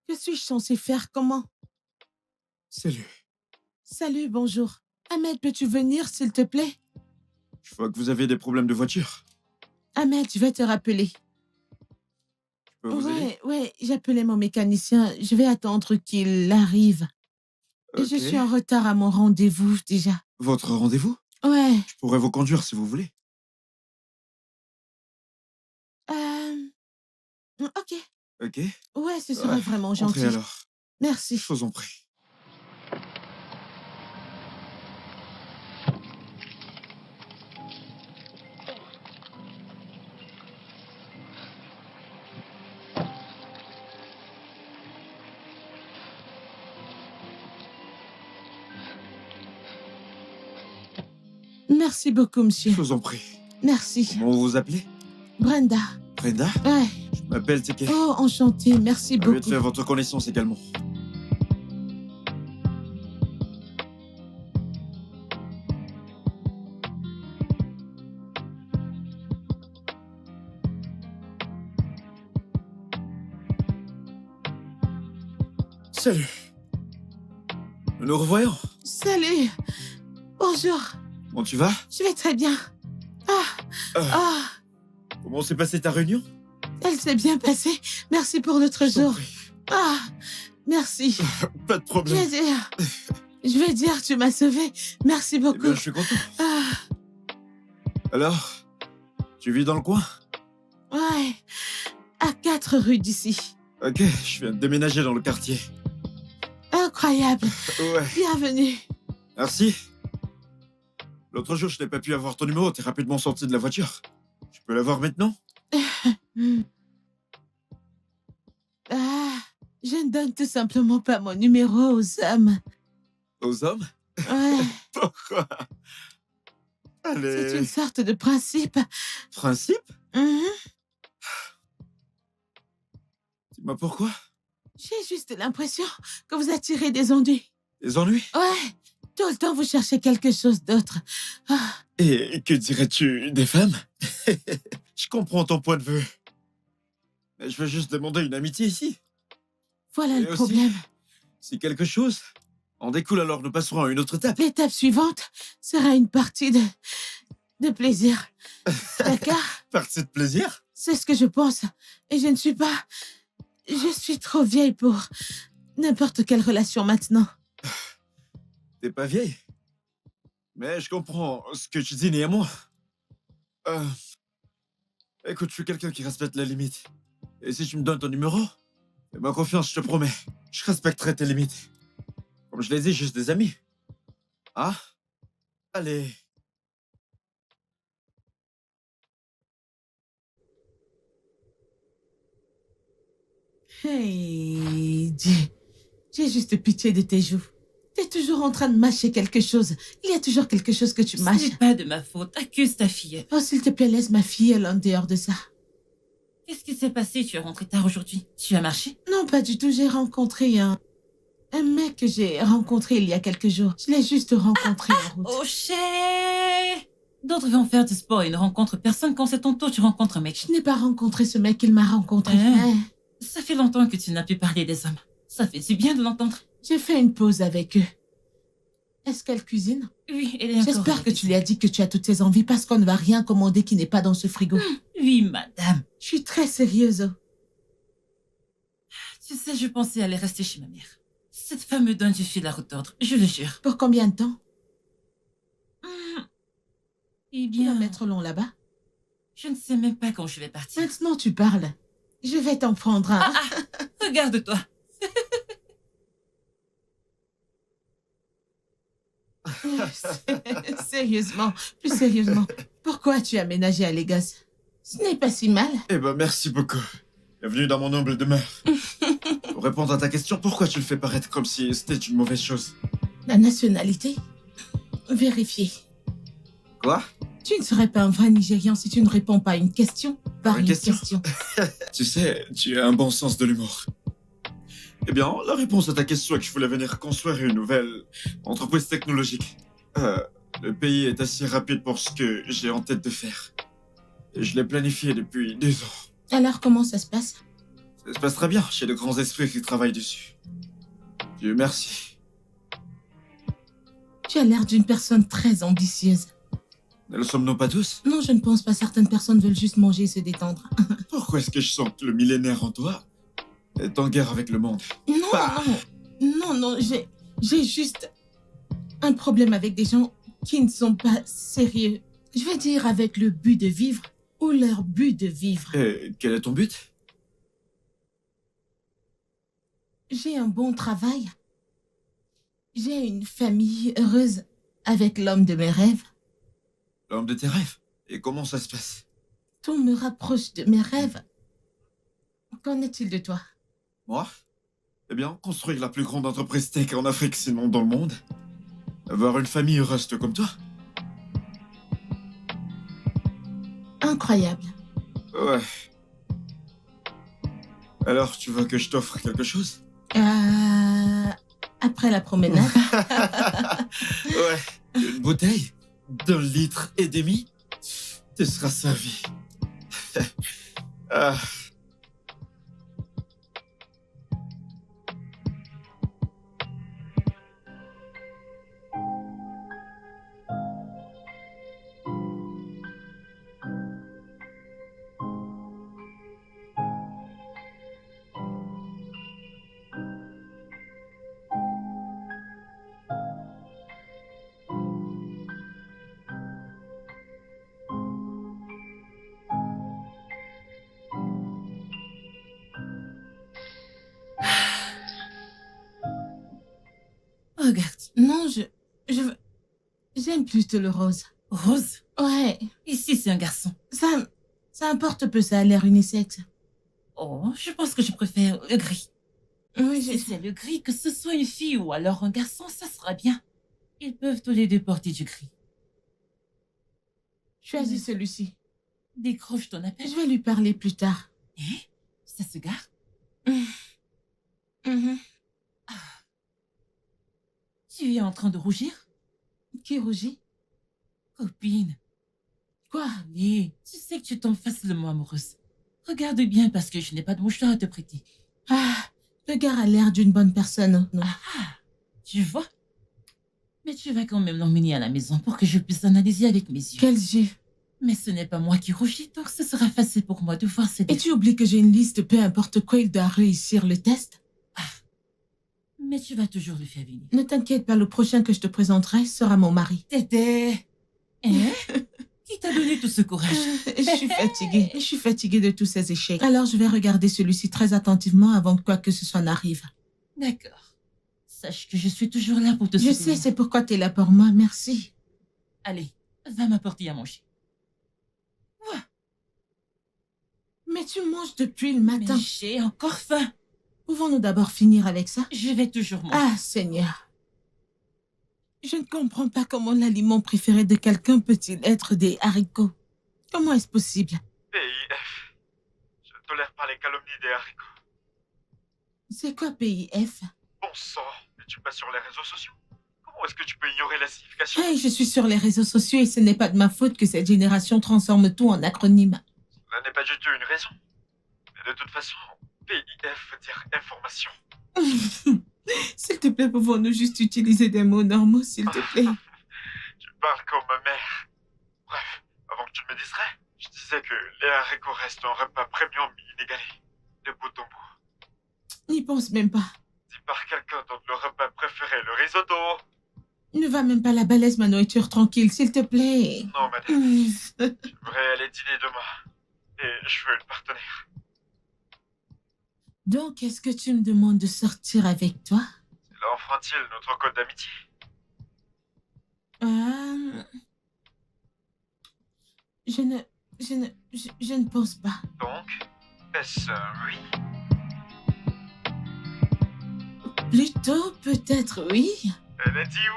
Que suis-je censée faire? Comment? Salut. Salut, bonjour. Ahmed, peux-tu venir, s'il te plaît? Je vois que vous avez des problèmes de voiture. Ahmed, je vais te rappeler. Je peux vous aider? Ouais, j'appelais mon mécanicien. Je vais attendre qu'il arrive. Et je Ok. suis en retard à mon rendez-vous, déjà. Votre rendez-vous? Ouais. Je pourrais vous conduire si vous voulez. Ok. Ok. Ouais, ce serait vraiment Entrez gentil. alors. Merci. Je vous en prie. Merci beaucoup, monsieur. Je vous en prie. Merci. Comment vous vous appelez? Brenda. Brenda? Ouais. Je m'appelle Teke. Oh, enchantée. Merci Ravi de beaucoup. faire votre connaissance également. Salut. Nous nous revoyons. Salut. Bonjour. Comment tu vas? Je vais très bien. Ah, Comment s'est passée ta réunion? elle s'est bien passée. Merci pour l'autre Je t'en jour. prie. Ah, merci. Pas de Je problème. vais dire, tu m'as sauvé. Merci Eh beaucoup. bien, je suis content. Ah, Alors, tu vis dans le coin? ouais. À 4 rues d'ici. Ok, je viens de déménager dans le quartier. Incroyable. Ouais, Bienvenue. merci. L'autre jour, je n'ai pas pu avoir ton numéro, t'es rapidement sorti de la voiture. Je peux l'avoir maintenant? Ah, je ne donne tout simplement pas mon numéro aux hommes. Aux hommes? Ouais, Pourquoi? c'est Allez, une sorte de principe. principe? Mhm. Dis-moi pourquoi? J'ai juste l'impression que vous attirez des ennuis. Des ennuis? Ouais, tout le temps vous cherchez quelque chose d'autre. Ah, Et que dirais-tu des femmes? Je comprends ton point de vue. Mais je veux juste demander une amitié ici. voilà Et le aussi- problème. Si quelque chose en découle, alors nous passerons à une autre étape. L'étape suivante sera une partie de plaisir. D'accord? Partie de plaisir? C'est ce que je pense. Et je ne suis pas... Je suis trop vieille pour n'importe quelle relation maintenant. T'es pas vieille. Mais je comprends ce que tu dis néanmoins. Écoute, je suis quelqu'un qui respecte les limites. Et si tu me donnes ton numéro, fais-moi confiance, je te promets. Je respecterai tes limites. Comme je l'ai dit, juste des amis. Ah? Allez. Hey, Dieu. J'ai juste pitié de tes joues. T'es toujours en train de mâcher quelque chose. Il y a toujours quelque chose que tu Ce mâches. n'est pas de ma faute. Accuse ta fille. Oh, s'il te plaît, laisse ma fille en dehors de ça. Qu'est-ce qui s'est passé? Tu es rentré tard aujourd'hui. Tu as marché? Non, pas du tout. J'ai rencontré un mec que j'ai rencontré il y a quelques jours. Je l'ai juste rencontré en route. Oh, cher! D'autres vont faire du sport et ne rencontrent personne quand c'est ton tour, tu rencontres un mec. Je n'ai pas rencontré ce mec, il m'a rencontré. Hein? Ouais. Ça fait longtemps que tu n'as plus parlé des hommes. Ça fait du bien de l'entendre. J'ai fait une pause avec eux. Est-ce qu'elle cuisine? Oui, elle est encore... J'espère que tu lui as dit que tu as toutes tes envies parce qu'on ne va rien commander qui n'est pas dans ce frigo. Oui, madame. Je suis très sérieuse. Tu sais, je pensais aller rester chez ma mère. Cette femme me donne du fil à retordre, je le jure. Pour combien de temps? Eh Tu vas bien, mettre long là-bas. je ne sais même pas quand je vais partir. Maintenant, tu parles. Je vais t'en prendre un. Regarde-toi. Sérieusement, plus sérieusement. Pourquoi tu as aménagé à Lagos? Ce n'est pas si mal. Eh ben, merci beaucoup. Bienvenue dans mon humble demeure. Pour répondre à ta question, pourquoi tu le fais paraître comme si c'était une mauvaise chose? La nationalité? Vérifier. Quoi? Tu ne serais pas un vrai Nigérian si tu ne réponds pas à une question par Une une question question. Tu sais, tu as un bon sens de l'humour. Eh bien, la réponse à ta question est que je voulais venir construire une nouvelle entreprise technologique. Le pays est assez rapide pour ce que j'ai en tête de faire. Et je l'ai planifié depuis 2 ans. Alors, comment ça se passe? Ça se passe très bien, j'ai de grands esprits qui travaillent dessus. Dieu merci. Tu as l'air d'une personne très ambitieuse. Ne le sommes-nous pas tous? Non, je ne pense pas. Certaines personnes veulent juste manger et se détendre. Pourquoi est-ce que je sens que le millénaire en toi est en guerre avec le monde? Non, Bah. non, j'ai juste un problème avec des gens qui ne sont pas sérieux. Je veux dire avec le but de vivre ou leur but de vivre. Et quel est ton but? J'ai un bon travail. J'ai une famille heureuse avec l'homme de mes rêves. L'homme de tes rêves. Et comment ça se passe? Tout me rapproche de mes rêves. Qu'en est-il de toi? Moi? Eh bien, construire la plus grande entreprise tech en Afrique, sinon dans le monde. Avoir une famille heureuse comme toi. Incroyable. Ouais. Alors, tu veux que je t'offre quelque chose? Après la promenade. Ouais. Une bouteille d'1,5 litre. Tu seras servi. Ah. Regarde. Non, j'aime plutôt le rose. Rose. Ouais, Ici, c'est un garçon. ça importe peu, ça a l'air unisexe. Oh, je pense que je préfère le gris. Oui, Si c'est le gris, que ce soit une fille ou alors un garçon, ça sera bien. Ils peuvent tous les deux porter du gris. choisis celui-ci. Décroche ton appel. Je vais lui parler plus tard. Ça se gare. Mhm. Tu es en train de rougir? Qui rougit? Copine. Quoi? Allez, tu sais que tu tombes facilement amoureuse. Regarde bien parce que je n'ai pas de mouchoir à te prêter. Le gars a l'air d'une bonne personne, non? Tu vois? Mais tu vas quand même l'emmener à la maison pour que je puisse analyser avec mes yeux. Quels yeux? Mais ce n'est pas moi qui rougis, donc ce sera facile pour moi de voir ses Et défauts. tu oublies que j'ai une liste, peu importe quoi, il doit réussir le test? Mais tu vas toujours le faire venir. Ne t'inquiète pas, le prochain que je te présenterai sera mon mari. Tété. Hein? Qui t'a donné tout ce courage? Je suis fatiguée de tous ces échecs. Alors je vais regarder celui-ci très attentivement avant que quoi que ce soit n'arrive. D'accord. Sache que je suis toujours là pour te Je soutenir. sais, c'est pourquoi t'es là pour moi, merci. Allez, va m'apporter à manger. Mais tu manges depuis le matin. Mais j'ai encore faim. Pouvons-nous d'abord finir avec ça? Je vais toujours manger. Ah, Seigneur. Je ne comprends pas comment l'aliment préféré de quelqu'un peut-il être des haricots. Comment est-ce possible? PIF. Je ne tolère pas les calomnies des haricots. C'est quoi PIF? Bon sang, es-tu pas sur les réseaux sociaux? Comment est-ce que tu peux ignorer la signification? Hey, je suis sur les réseaux sociaux et ce n'est pas de ma faute que cette génération transforme tout en acronyme. Cela n'est pas du tout une raison. Mais de toute façon, PIF veut dire information. S'il te plaît, pouvons-nous juste utiliser des mots normaux, s'il te plaît? Tu parles comme ma mère. Bref, avant que tu me distrais, je disais que les haricots restent un repas premium inégalé. De bout en bout. N'y pense même pas. Dit par quelqu'un dont le repas préféré est le risotto. Ne va même pas la balèze ma nourriture tranquille, s'il te plaît. Non, madame. J'aimerais aller dîner demain. Et je veux une partenaire. Donc, est-ce que tu me demandes de sortir avec toi? Cela enfreint-il notre code d'amitié? Je ne pense pas. Donc, est-ce un oui? Plutôt, peut-être oui. Elle a dit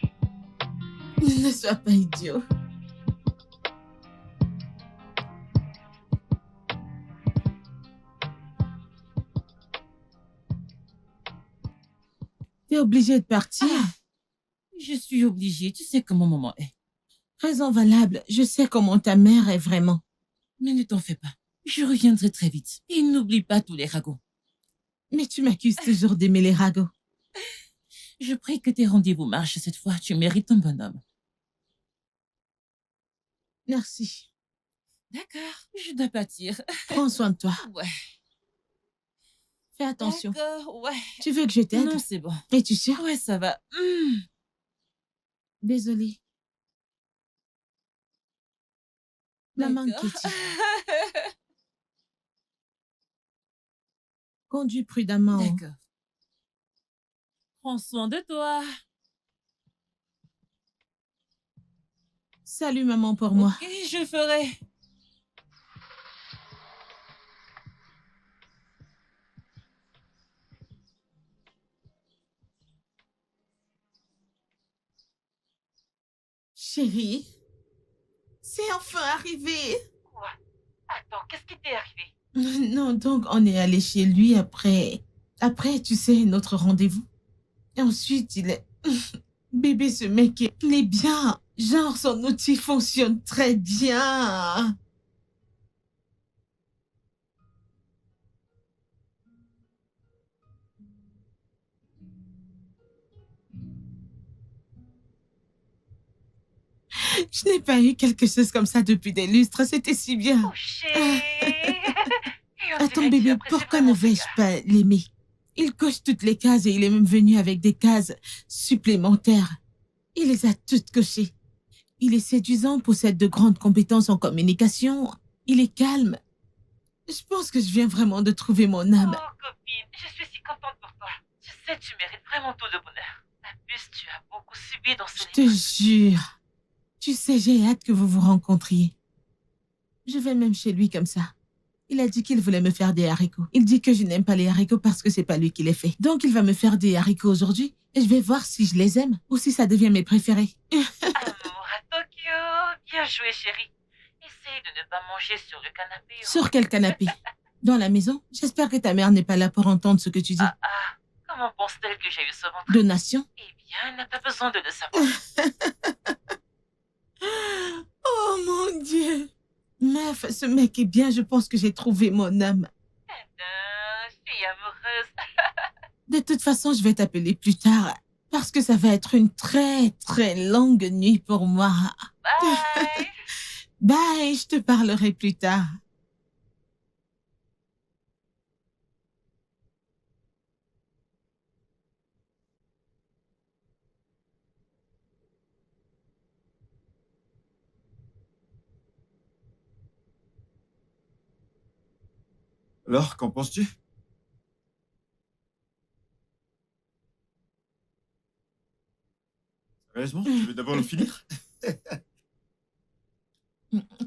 oui! Ne sois pas idiot. T'es obligé de partir. Je suis obligée, tu sais comment maman est. Raison valable, je sais comment ta mère est vraiment. Mais ne t'en fais pas. Je reviendrai très vite. Et n'oublie pas tous les ragots. Mais tu m'accuses toujours d'aimer les ragots. Je prie que tes rendez-vous marchent cette fois. Tu mérites un bonhomme. Merci. D'accord, je dois partir. Prends soin de toi. Ouais. Fais attention. D'accord, ouais. Tu veux que je t'aide? Non, c'est bon. Es-tu sûre? Ouais, ça va. Désolée. La main de D'accord. Kitty. Conduis prudemment. D'accord. Prends soin de toi. Salut maman pour moi. Ok, je ferai. Chérie, C'est enfin arrivé. Quoi? Attends, qu'est-ce qui t'est arrivé? Non, donc on est allé chez lui après... Après, tu sais, notre rendez-vous. Et ensuite, il est... Bébé, ce mec, il est bien. Genre, son outil fonctionne très bien. Je n'ai pas eu quelque chose comme ça depuis des lustres. C'était si bien. Oh, chérie. Et on Attends, dirait bébé, qu'il apprécie pourquoi ne vraiment ce vais-je gars. pas l'aimer? Il coche toutes les cases et il est même venu avec des cases supplémentaires. Il les a toutes cochées. Il est séduisant, possède de grandes compétences en communication. Il est calme. Je pense que je viens vraiment de trouver mon âme. Oh, copine, je suis si contente pour toi. Tu sais, tu mérites vraiment tout le bonheur. En plus, tu as beaucoup subi dans ce Je te jure. Tu sais, j'ai hâte que vous vous rencontriez. Je vais même chez lui comme ça. Il a dit qu'il voulait me faire des haricots. Il dit que je n'aime pas les haricots parce que c'est pas lui qui les fait. Donc il va me faire des haricots aujourd'hui et je vais voir si je les aime ou si ça devient mes préférés. Amour à Tokyo. Bien joué, chérie. Essaye de ne pas manger sur le canapé. Sur quel canapé? Dans la maison? J'espère que ta mère n'est pas là pour entendre ce que tu dis. Comment pense-t-elle que j'ai eu ce ventre? Donation? Eh bien, elle n'a pas besoin de le savoir. Oh mon Dieu! Meuf, ce mec est bien, je pense que j'ai trouvé mon âme. Je suis amoureuse. De toute façon, je vais t'appeler plus tard parce que ça va être une très très longue nuit pour moi. Bye. Bye, je te parlerai plus tard. Alors, qu'en penses-tu? Sérieusement, tu veux d'abord le finir?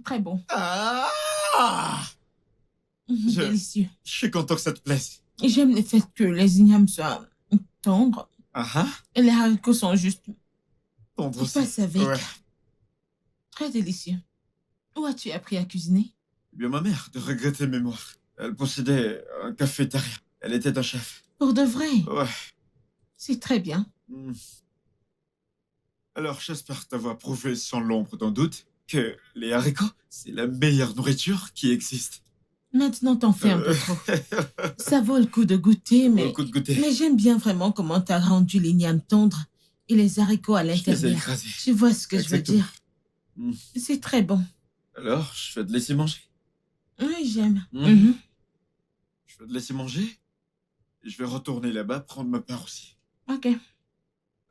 Très bon. Ah! Je- Délicieux. Je suis content que ça te plaise. J'aime le fait que les ignames soient tendres Ah ah, et les haricots sont juste tendre qui aussi. passent avec. Ouais. Très délicieux. Où as-tu appris à cuisiner? Eh bien, ma mère, de regretter mémoire. Elle possédait un cafétéria. Elle était un chef. Pour de vrai? Ouais. C'est très bien. Hmm. Alors, j'espère t'avoir prouvé sans l'ombre d'un doute que les haricots, c'est la meilleure nourriture qui existe. Maintenant, t'en fais un peu trop. Ça vaut le coup de goûter, mais... Au coup de goûter. Mais j'aime bien vraiment comment t'as rendu l'igname tendre et les haricots à Je les ai l'intérieur. écrasés. Tu vois ce que je veux Exactement. dire? Hmm. C'est très bon. Alors, je vais te laisser manger. Oui, j'aime. Mhm. Mhm. Je vais te laisser manger. Et je vais retourner là-bas prendre ma part aussi. Ok.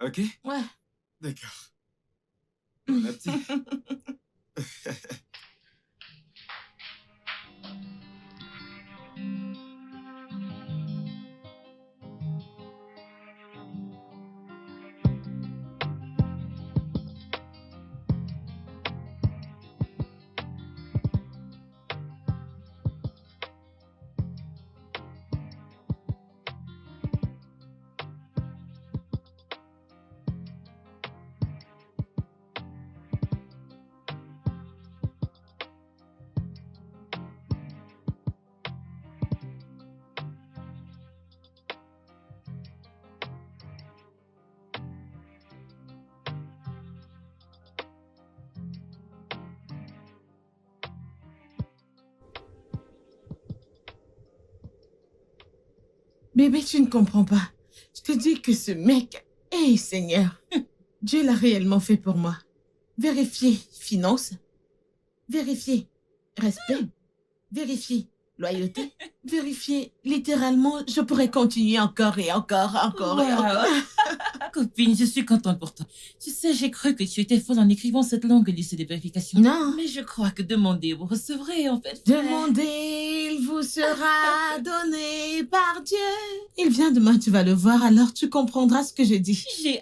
Ok? Ouais. D'accord. Bon appétit. Bébé, tu ne comprends pas. Je te dis que ce mec... Hey, Seigneur. Dieu l'a réellement fait pour moi. Vérifier finance. Vérifier respect. Vérifier loyauté. Vérifier littéralement, je pourrais continuer encore et encore et Wow. encore. Copine, je suis contente pour toi. Tu sais, j'ai cru que tu étais folle en écrivant cette longue liste de vérifications. Non. Mais je crois que demandez, vous recevrez, en fait. Demandez, il vous sera donné par Dieu. Il vient demain, tu vas le voir, alors tu comprendras ce que je dis. J'ai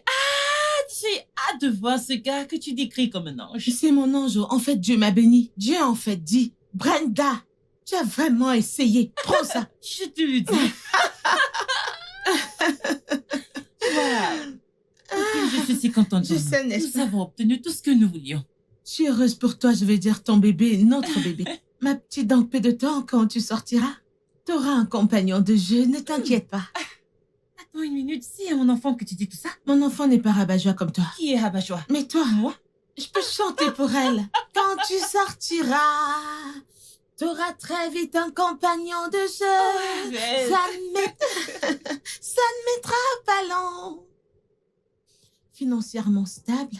hâte de voir ce gars que tu décris comme un ange. C'est mon ange. En fait, Dieu m'a béni. Dieu a en fait dit, Brenda, tu as vraiment essayé. Prends ça. Je te le dis. Wow. Copine, je suis si contente Je pour nous. sais, n'est-ce Nous pas? avons obtenu tout ce que nous voulions. Je suis heureuse pour toi, je vais dire ton bébé, notre bébé. Ma petite, dans peu de temps, quand tu sortiras, t'auras un compagnon de jeu, ne t'inquiète pas. Attends une minute, c'est à mon enfant que tu dis tout ça? Mon enfant n'est pas rabat-joie comme toi. Qui est rabat-joie? Mais toi, Moi? je peux chanter pour elle. Quand tu sortiras, t'auras très vite un compagnon de jeu. Arrête. Ça ne mettra pas long. Financièrement stable.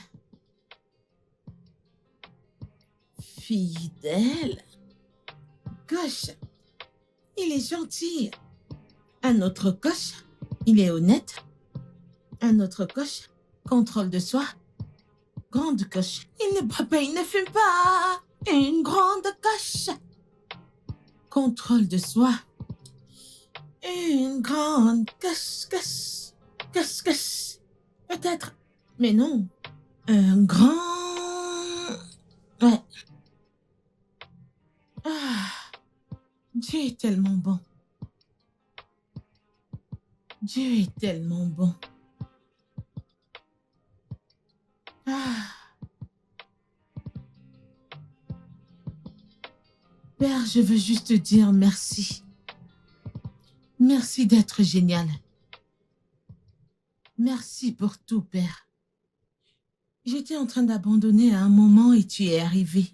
Fidèle. Gauche. Il est gentil. Un autre coche. Il est honnête. Un autre coche. Contrôle de soi. Grande coche. Il ne boit pas, il ne fume pas. Une grande coche. Contrôle de soi. Une grande coche. Peut-être. Mais non. Un grand... Ouais. Ah. Dieu est tellement bon. Dieu est tellement bon. Ah. Père, je veux juste te dire merci. Merci d'être génial. Merci pour tout, Père. J'étais en train d'abandonner à un moment et tu es arrivé.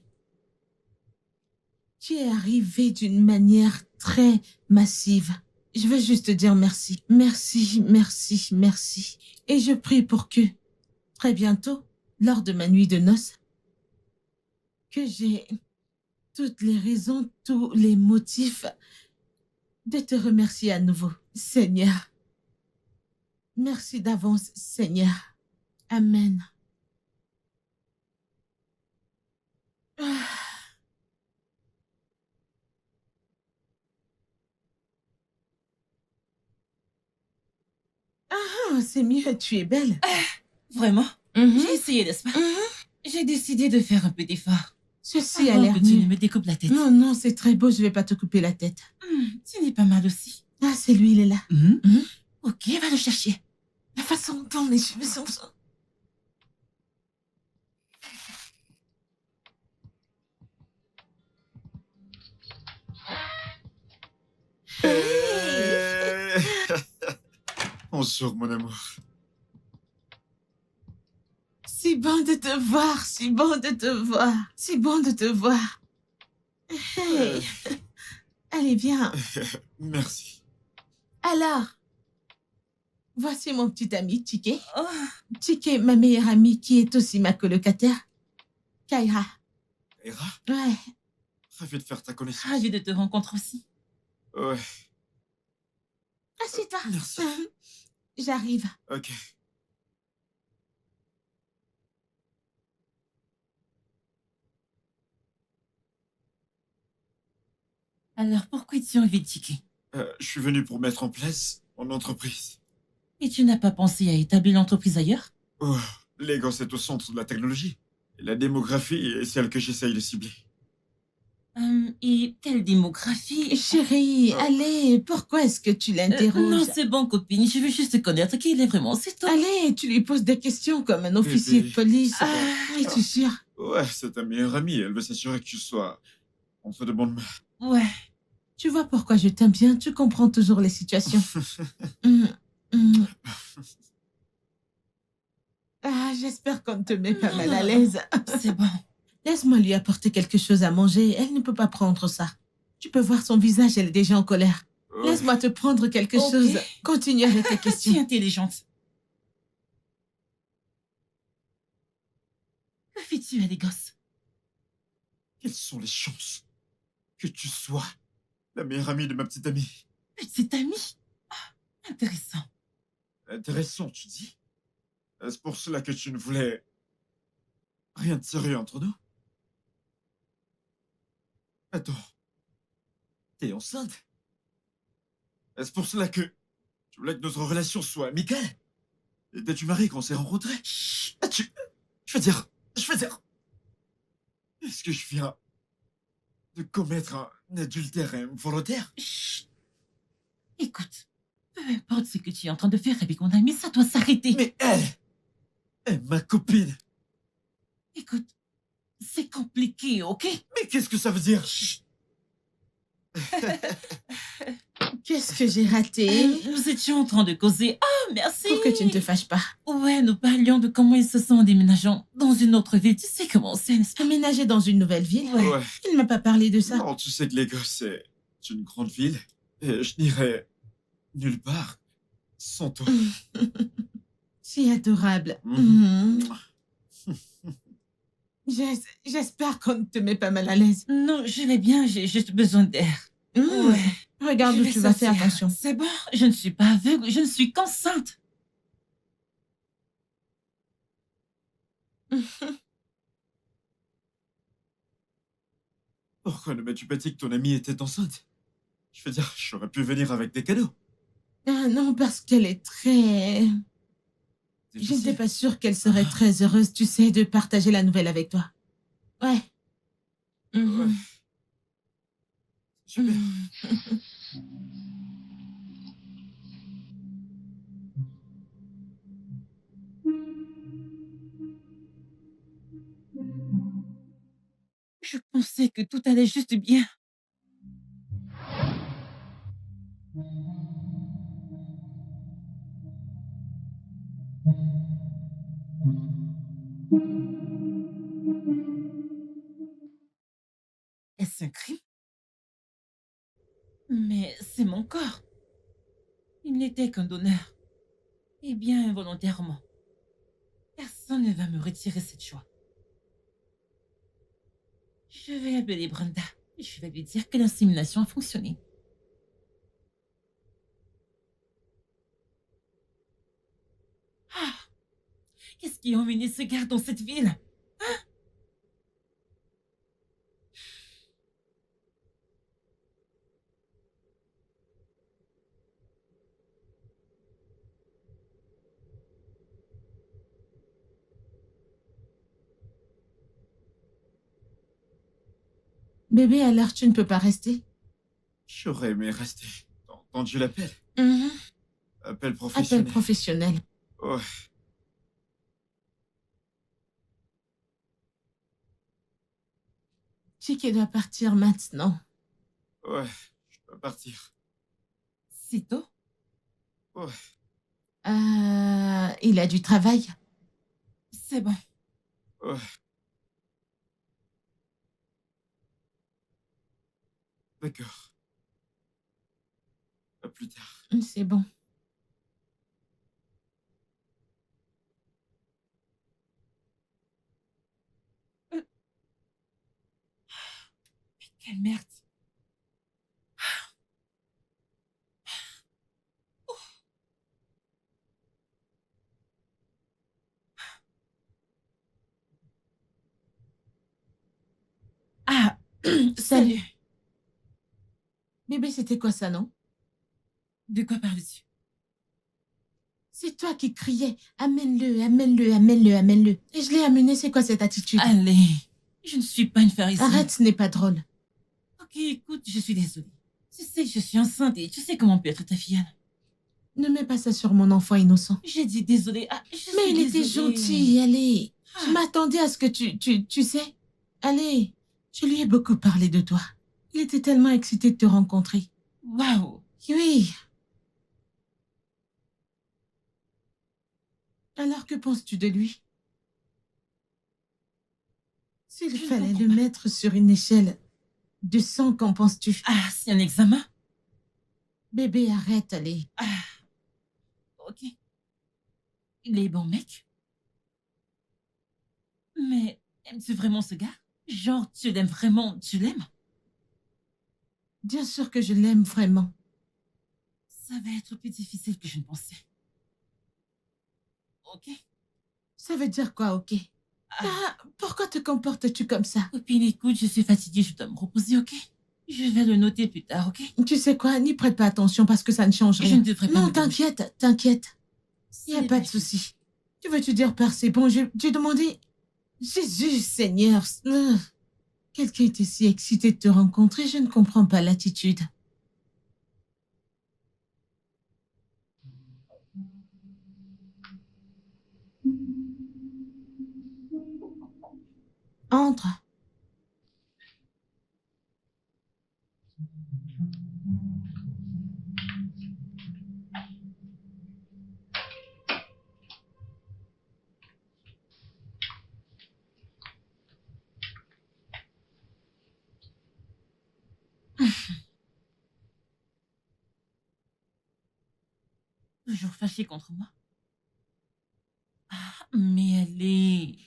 Tu es arrivé d'une manière très massive. Je veux juste te dire merci. Merci, merci, merci. Et je prie pour que, très bientôt, lors de ma nuit de noces, que j'ai toutes les raisons, tous les motifs de te remercier à nouveau, Seigneur. Merci d'avance, Seigneur. Amen. Ah. Ah, c'est mieux, tu es belle. Vraiment? Mhm. J'ai essayé, n'est-ce pas? Mhm. J'ai décidé de faire un peu d'effort. Ceci a Avant l'air que tu ne mieux. me découpes la tête. Non, non, c'est très beau, je vais pas te couper la tête. Tu n'es pas mal aussi. Ah, c'est lui, il est là. Ok, va le chercher. La façon dont les cheveux sont... Bonjour, mon amour. Si bon de te voir, si bon de te voir, si bon de te voir. Hey. Allez, viens. Merci. Alors, voici mon petit ami, Chike. Oh, Chike, ma meilleure amie, qui est aussi ma colocataire. Kaira. Hera, Ouais. ravi de faire ta connaissance. ravi de te rencontrer aussi. Ouais, Assieds-toi. merci. J'arrive. Ok. Alors, pourquoi es-tu envie de tiquer? Je suis venu pour mettre en place mon entreprise. Et tu n'as pas pensé à établir l'entreprise ailleurs? Oh, Lagos est au centre de la technologie. Et la démographie est celle que j'essaye de cibler. Et quelle démographie? Chérie, allez, pourquoi est-ce que tu Non, l'interroges? c'est bon, copine. Je veux juste connaître qui il est vraiment. C'est tout. Allez, tu lui poses des questions comme un officier de police. Oui, tu es sûr? Ouais, c'est ta meilleure amie. Elle veut s'assurer que tu sois entre de bonnes mains. Ouais. Tu vois pourquoi je t'aime bien, tu comprends toujours les situations. Mm. Ah, j'espère qu'on ne te met pas mal à l'aise. C'est bon. Laisse-moi lui apporter quelque chose à manger, elle ne peut pas prendre ça. Tu peux voir son visage, elle est déjà en colère. Ouais. Laisse-moi te prendre quelque Ok. chose. Continue avec tes Tu es questions. intelligente. Que fais-tu à Lagos? Quelles sont les chances que tu sois la meilleure amie de ma petite amie? Petite amie? Ah, intéressant. Intéressant, tu dis? Est-ce pour cela que tu ne voulais rien de sérieux entre nous? Attends. T'es enceinte? Est-ce pour cela que tu voulais que notre relation soit amicale? Étais-tu marié quand on s'est rencontrés? Ah, je veux dire... Est-ce que je viens de commettre un adultère involontaire? Chut. Écoute, peu importe ce que tu es en train de faire avec mon ami, ça doit s'arrêter. Mais elle est ma copine. Écoute, C'est compliqué, ok? Mais qu'est-ce que ça veut dire? Qu'est-ce que j'ai raté? Nous étions en train de causer. Ah, merci! Pour que tu ne te fâches pas. Ouais, nous parlions de comment il se sent en déménageant dans une autre ville. Tu sais comment c'est, n'est-ce pas? Aménager dans une nouvelle ville? Ouais. Il ne m'a pas parlé de ça. Non, tu sais que Lagos, c'est une grande ville. Et je n'irai nulle part sans toi. C'est adorable. Mhm. J'espère qu'on ne te met pas mal à l'aise. Non, je vais bien, j'ai juste besoin d'air. Ouais. Regarde Je où vais tu vas, fais sortir. attention. C'est bon, je ne suis pas aveugle, je ne suis qu'enceinte. Pourquoi ne m'as-tu pas dit que ton amie était enceinte? Je veux dire, j'aurais pu venir avec des cadeaux. Ah non, parce qu'elle est très... Je Difficile. n'étais pas sûre qu'elle serait très heureuse, tu sais, de partager la nouvelle avec toi. Ouais. Mhm. Ouais. Super. Je pensais que tout allait juste bien. Est-ce un crime? Mais c'est mon corps. Il n'était qu'un donneur. Et bien involontairement. Personne ne va me retirer cette joie. Je vais appeler Brenda. Je vais lui dire que l'insémination a fonctionné. Ah! Qu'est-ce qui a emmené ce gars dans cette ville? Bébé, alors tu ne peux pas rester? J'aurais aimé rester. T'as entendu l'appel? Mhm. Appel Appel professionnel. professionnel. Ouais. Chicky doit partir maintenant. Ouais, je peux partir. Si tôt? Ouais. Il a du travail. C'est bon. Ouais. D'accord. À plus tard. C'est bon. Quelle merde. Ah, salut. Bébé, c'était quoi ça, non? De quoi parles-tu? C'est toi qui criais « Amène-le, amène-le, amène-le, amène-le ». Et je l'ai amené, c'est quoi cette attitude? Allez, je ne suis pas une pharisienne. Arrête, ce n'est pas drôle. Ok, écoute, je suis désolée. Tu sais, je suis enceinte et tu sais comment peut être ta filleule. Ne mets pas ça sur mon enfant innocent. J'ai dit désolée. Ah, je Mais suis il était désolée. gentil, allez. Je Ah. m'attendais à ce que tu sais. Allez, je lui ai beaucoup parlé de toi. Il était tellement excité de te rencontrer. Waouh. Oui. Alors que penses-tu de lui? S'il Je ne fallait comprends le mettre sur une échelle de 100, qu'en penses-tu? Ah, c'est un examen? Bébé, arrête, allez. Ah, ok. Il est bon mec. Mais aimes-tu vraiment ce gars? Genre, tu l'aimes vraiment, tu l'aimes? Bien sûr que je l'aime vraiment. Ça va être plus difficile que je ne pensais. Ok? Ça veut dire quoi, ok? Ah, pourquoi te comportes-tu comme ça? Copine, écoute, je suis fatiguée, je dois me reposer, ok? Je vais le noter plus tard, ok? Tu sais quoi, n'y prête pas attention parce que ça ne change Je rien. ne devrais pas Non, me déranger. t'inquiète, t'inquiète. Il n'y a C'est pas de pas souci. Tu veux-tu dire par c'est bon, j'ai demandé... Jésus, Seigneur. Quelqu'un était si excité de te rencontrer, je ne comprends pas l'attitude. Entre. Toujours fâchée contre moi. Ah, mais elle est...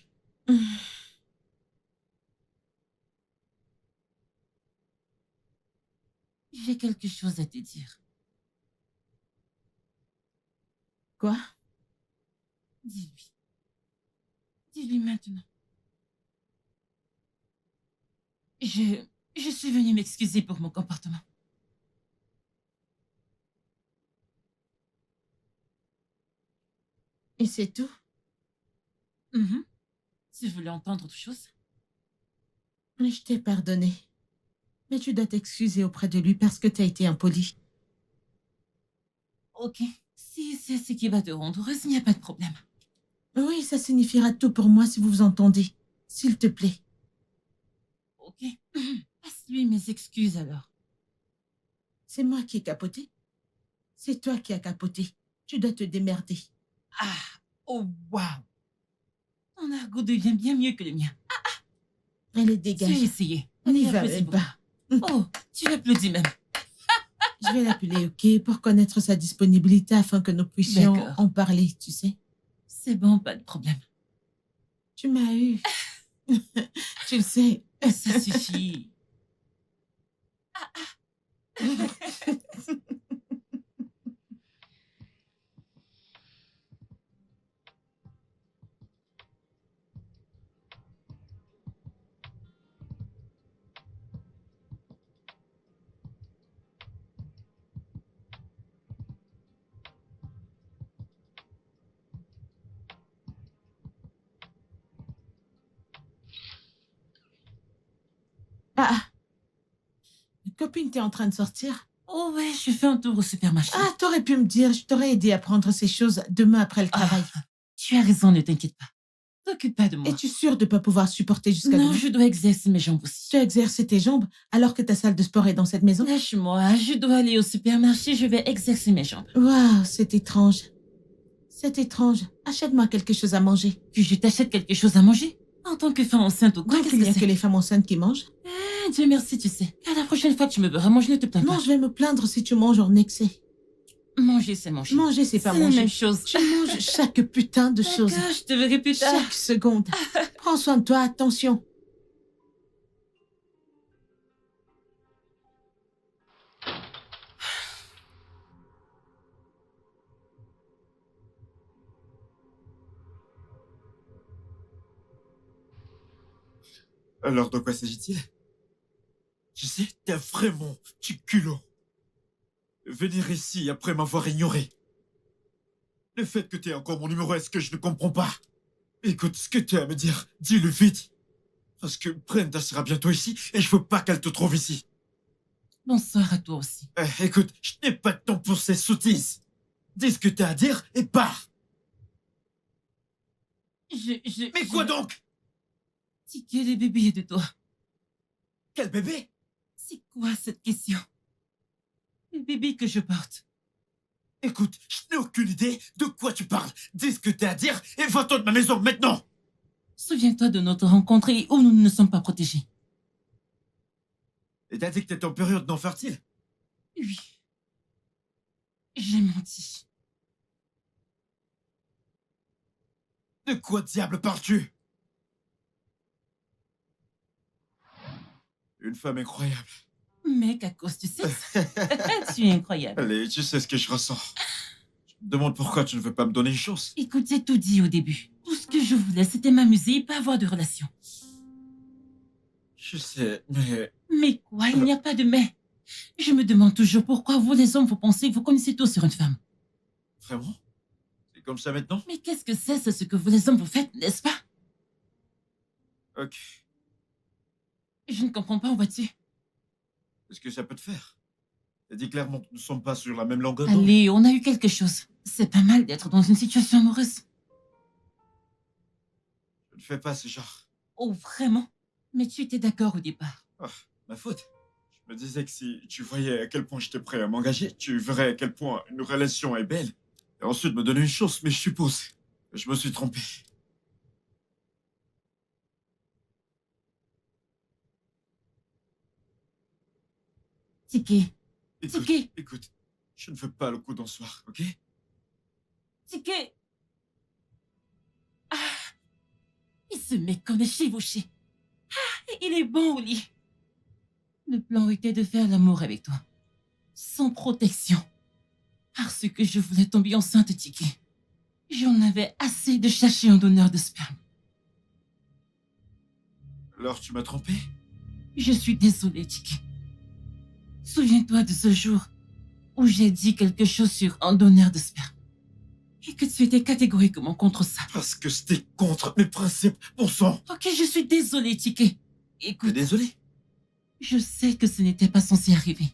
J'ai quelque chose à te dire. Quoi? Dis-lui. Dis-lui maintenant. Je suis venue m'excuser pour mon comportement. Et c'est tout? Mhm. Si je voulais entendre autre chose. Je t'ai pardonné. Mais tu dois t'excuser auprès de lui parce que t'as été impoli. Ok. Si c'est ce qui va te rendre heureuse, il n'y a pas de problème. Oui, ça signifiera tout pour moi si vous vous entendez. S'il te plaît. Ok. Passe-lui mes excuses alors. C'est moi qui ai capoté. C'est toi qui as capoté. Tu dois te démerder. Ah, oh wow. Ton argot devient bien mieux que le mien. Allez, Tu as dégage. essayé. N'y Et va applaudis même pour pas. moi. Oh, tu applaudis même. Je vais l'appeler, ok, pour connaître sa disponibilité afin que nous puissions D'accord. en parler, tu sais. C'est bon, pas de problème. Tu m'as eu. Tu le sais. Ça suffit. Ah, copine, t'es en train de sortir? Oh ouais, je fais un tour au supermarché. Ah, t'aurais pu me dire, je t'aurais aidé à prendre ces choses demain après le travail. Tu as raison, ne t'inquiète pas. T'occupe pas de moi. Es-tu sûre de ne pas pouvoir supporter jusqu'à Non, demain? je dois exercer mes jambes aussi. Tu as exercé tes jambes alors que ta salle de sport est dans cette maison? Lâche-moi, je dois aller au supermarché, je vais exercer mes jambes. Waouh, c'est étrange. C'est étrange. Achète-moi quelque chose à manger. Que je t'achète quelque chose à manger? En tant que femme enceinte ou quoi, Donc, qu'est-ce il n'y que a que c'est? les femmes enceintes qui mangent? Dieu merci, tu sais. À la prochaine fois que tu me verras manger, ne te plains Non, pas. je vais me plaindre si tu manges en excès. Manger, c'est manger. Manger, c'est pas C'est la manger. même chose. Tu manges chaque putain de chose. D'accord, je te verrai plus tard. Chaque seconde. Prends soin de toi, attention. Alors, de quoi s'agit-il? Tu sais, t'as vraiment du culot. Venir ici après m'avoir ignoré. Le fait que t'aies encore mon numéro, est-ce que je ne comprends pas? Écoute, ce que tu as à me dire, dis-le vite. Parce que Brenda sera bientôt ici et je veux pas qu'elle te trouve ici. Bonsoir à toi aussi. Écoute, je n'ai pas de temps pour ces sottises. Dis ce que t'as à dire et pars. Mais quoi donc? Ticket les bébés de toi. Quel bébé? C'est quoi cette question? Le bébé que je porte. Écoute, je n'ai aucune idée de quoi tu parles. Dis ce que t'as à dire et va-t'en de ma maison maintenant. Souviens-toi de notre rencontre et où nous ne sommes pas protégés. Et t'as dit que t'étais en période non fertile? Oui. J'ai menti. De quoi diable parles-tu? Une femme incroyable. Mec, à cause du sexe. Tu es incroyable. Allez, tu sais ce que je ressens. Je me demande pourquoi tu ne veux pas me donner une chance. Écoute, j'ai tout dit au début. Tout ce que je voulais, c'était m'amuser et pas avoir de relation. Je sais, mais... Mais quoi, il n'y a pas de mais. Je me demande toujours pourquoi vous les hommes, vous pensez que vous connaissez tout sur une femme. Vraiment? C'est comme ça maintenant? Mais qu'est-ce que c'est ce que vous les hommes vous faites, n'est-ce pas? Ok. Je ne comprends pas, vois-tu. Qu'est-ce que ça peut te faire? T'as dit clairement que nous ne sommes pas sur la même longueur d'onde. Allez, on a eu quelque chose. C'est pas mal d'être dans une situation amoureuse. Je ne fais pas ce genre. Oh, vraiment? Mais tu étais d'accord au départ. Ah, ma faute. Je me disais que si tu voyais à quel point j'étais prêt à m'engager, tu verrais à quel point une relation est belle. Et ensuite me donner une chance, mais je suppose que je me suis trompé. Ticket. Écoute, Ticket. écoute, je ne veux pas le coup d'un soir, ok? Ticket. Ah, il se met comme des chevauchés. Ah, il est bon au lit. Le plan était de faire l'amour avec toi. Sans protection. Parce que je voulais tomber enceinte, Ticket. J'en avais assez de chercher un donneur de sperme. Alors tu m'as trompé? Je suis désolée, Ticket. Souviens-toi de ce jour où j'ai dit quelque chose sur un donneur de sperme. Et que tu étais catégoriquement contre ça. Parce que c'était contre mes principes, bon sang! Ok, je suis désolée, Ticket. T'es Écoute, désolé? je sais que ce n'était pas censé arriver.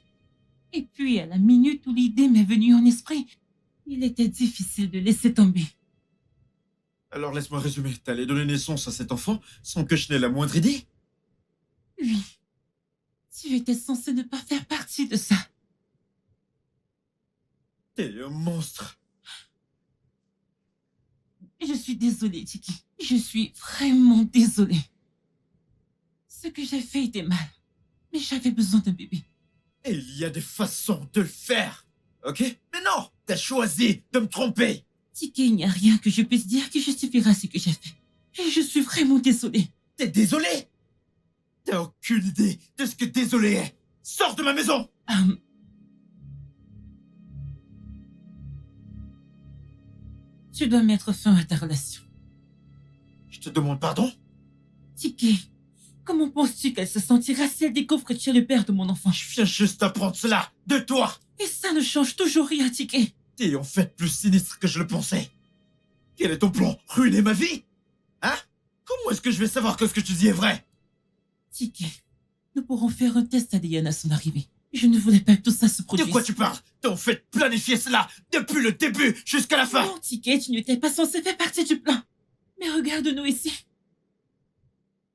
Et puis, à la minute où l'idée m'est venue en esprit, il était difficile de laisser tomber. Alors laisse-moi résumer, t'allais donner naissance à cet enfant sans que je n'ai la moindre idée? Oui. Tu étais censé ne pas faire partie de ça. T'es un monstre! Je suis désolée, Tiki. Je suis vraiment désolée. Ce que j'ai fait était mal. Mais j'avais besoin d'un bébé. Et il y a des façons de le faire, ok? Mais non! T'as choisi de me tromper! Tiki, il n'y a rien que je puisse dire qui justifiera ce que j'ai fait. Et je suis vraiment désolée. T'es désolé? T'as aucune idée de ce que désolé est! Sors de ma maison! Tu dois mettre fin à ta relation. Je te demande pardon? Tiki, comment penses-tu qu'elle se sentira si elle découvre que tu es le père de mon enfant? Je viens juste d'apprendre cela de toi! Et ça ne change toujours rien, Tiki. T'es en fait plus sinistre que je le pensais. Quel est ton plan? Ruiner ma vie? Hein? Comment est-ce que je vais savoir que ce que tu dis est vrai? Tiki, nous pourrons faire un test ADN à son arrivée. Je ne voulais pas que tout ça se De produise. quoi tu parles? T'as en fait planifié cela depuis le début jusqu'à la fin! Non, Tiki, tu n'étais pas censé faire partie du plan. Mais regarde-nous ici.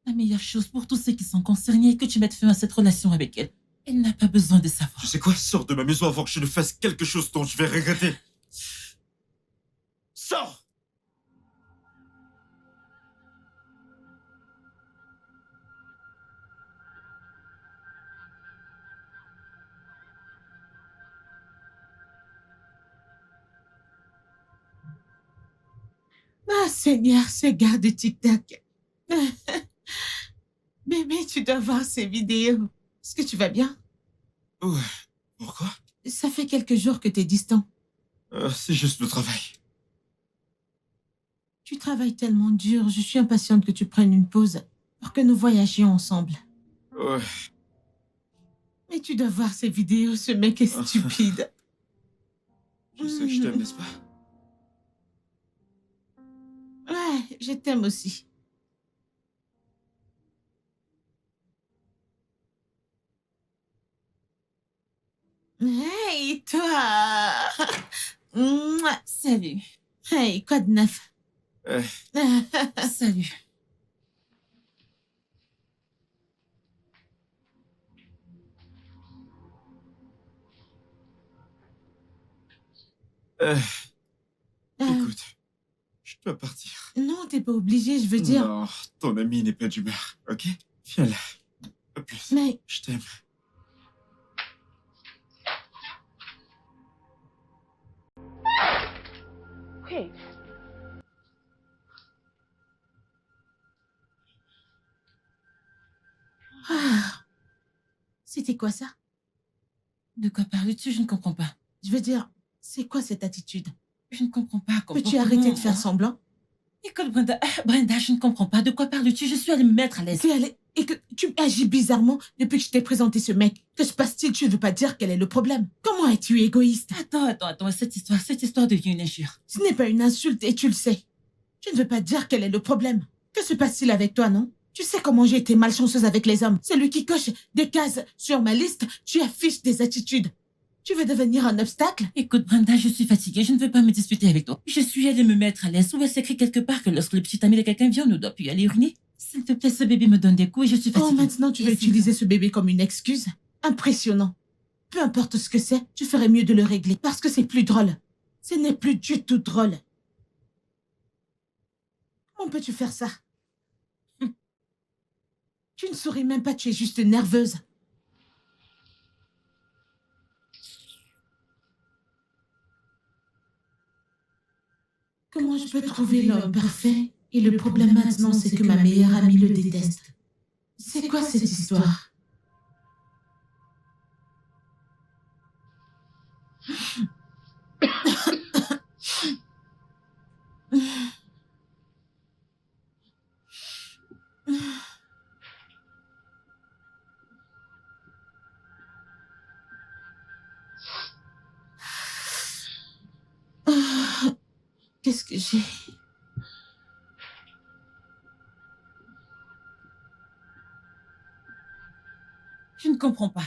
La meilleure chose pour tous ceux qui sont concernés est que tu mettes fin à cette relation avec elle. Elle n'a pas besoin de savoir. Tu sais quoi? Sors de ma maison avant que je ne fasse quelque chose dont je vais regretter. Sors! Ah, Seigneur, ce gars de TikTok. Bébé, tu dois voir ces vidéos. Est-ce que tu vas bien? Ouais. Pourquoi? Ça fait quelques jours que t'es distant. C'est juste le travail. Tu travailles tellement dur, je suis impatiente que tu prennes une pause pour que nous voyagions ensemble. Ouais. Mais tu dois voir ces vidéos, ce mec est stupide. Je sais que je t'aime, n'est-ce pas? Ouais, je t'aime aussi. Hey, toi! Mouah. Salut. Hey, quoi de neuf? Salut. Écoute, je dois partir. Non, t'es pas obligé, je veux dire. Non, ton ami n'est pas d'humeur, ok? Viens là. À plus. Mais Je t'aime. Wait. c'était quoi ça? De quoi parles-tu? Je ne comprends pas. Je veux dire, c'est quoi cette attitude? Je ne comprends pas. Peux-tu arrêter de faire semblant? Écoute, Brenda, je ne comprends pas. De quoi parles-tu? Je suis allée me mettre à l'aise. Et que tu agis bizarrement depuis que je t'ai présenté ce mec. Que se passe-t-il? Tu ne veux pas dire quel est le problème? Comment es-tu égoïste? Attends. Cette histoire devient une injure. Ce n'est pas une insulte et tu le sais. Tu ne veux pas dire quel est le problème. Que se passe-t-il avec toi, non? Tu sais comment j'ai été malchanceuse avec les hommes. Celui qui coche des cases sur ma liste, tu affiches des attitudes. Tu veux devenir un obstacle? Écoute, Brenda, je suis fatiguée. Je ne veux pas me disputer avec toi. Je suis allée me mettre à l'aise. Où est-ce écrit quelque part que lorsque le petit ami de quelqu'un vient, on ne doit plus aller uriner? S'il te plaît, ce bébé me donne des coups et je suis Oh, fatiguée. maintenant tu veux utiliser ce bébé comme une excuse? Impressionnant. Peu importe ce que c'est, tu ferais mieux de le régler parce que c'est plus drôle. Ce n'est plus du tout drôle. Comment peux-tu faire ça? Tu ne souris même pas, tu es juste nerveuse. Comment je peux trouver l'homme parfait? Et le problème maintenant, c'est que ma meilleure amie le déteste. C'est quoi cette histoire? Qu'est-ce que j'ai? Je ne comprends pas.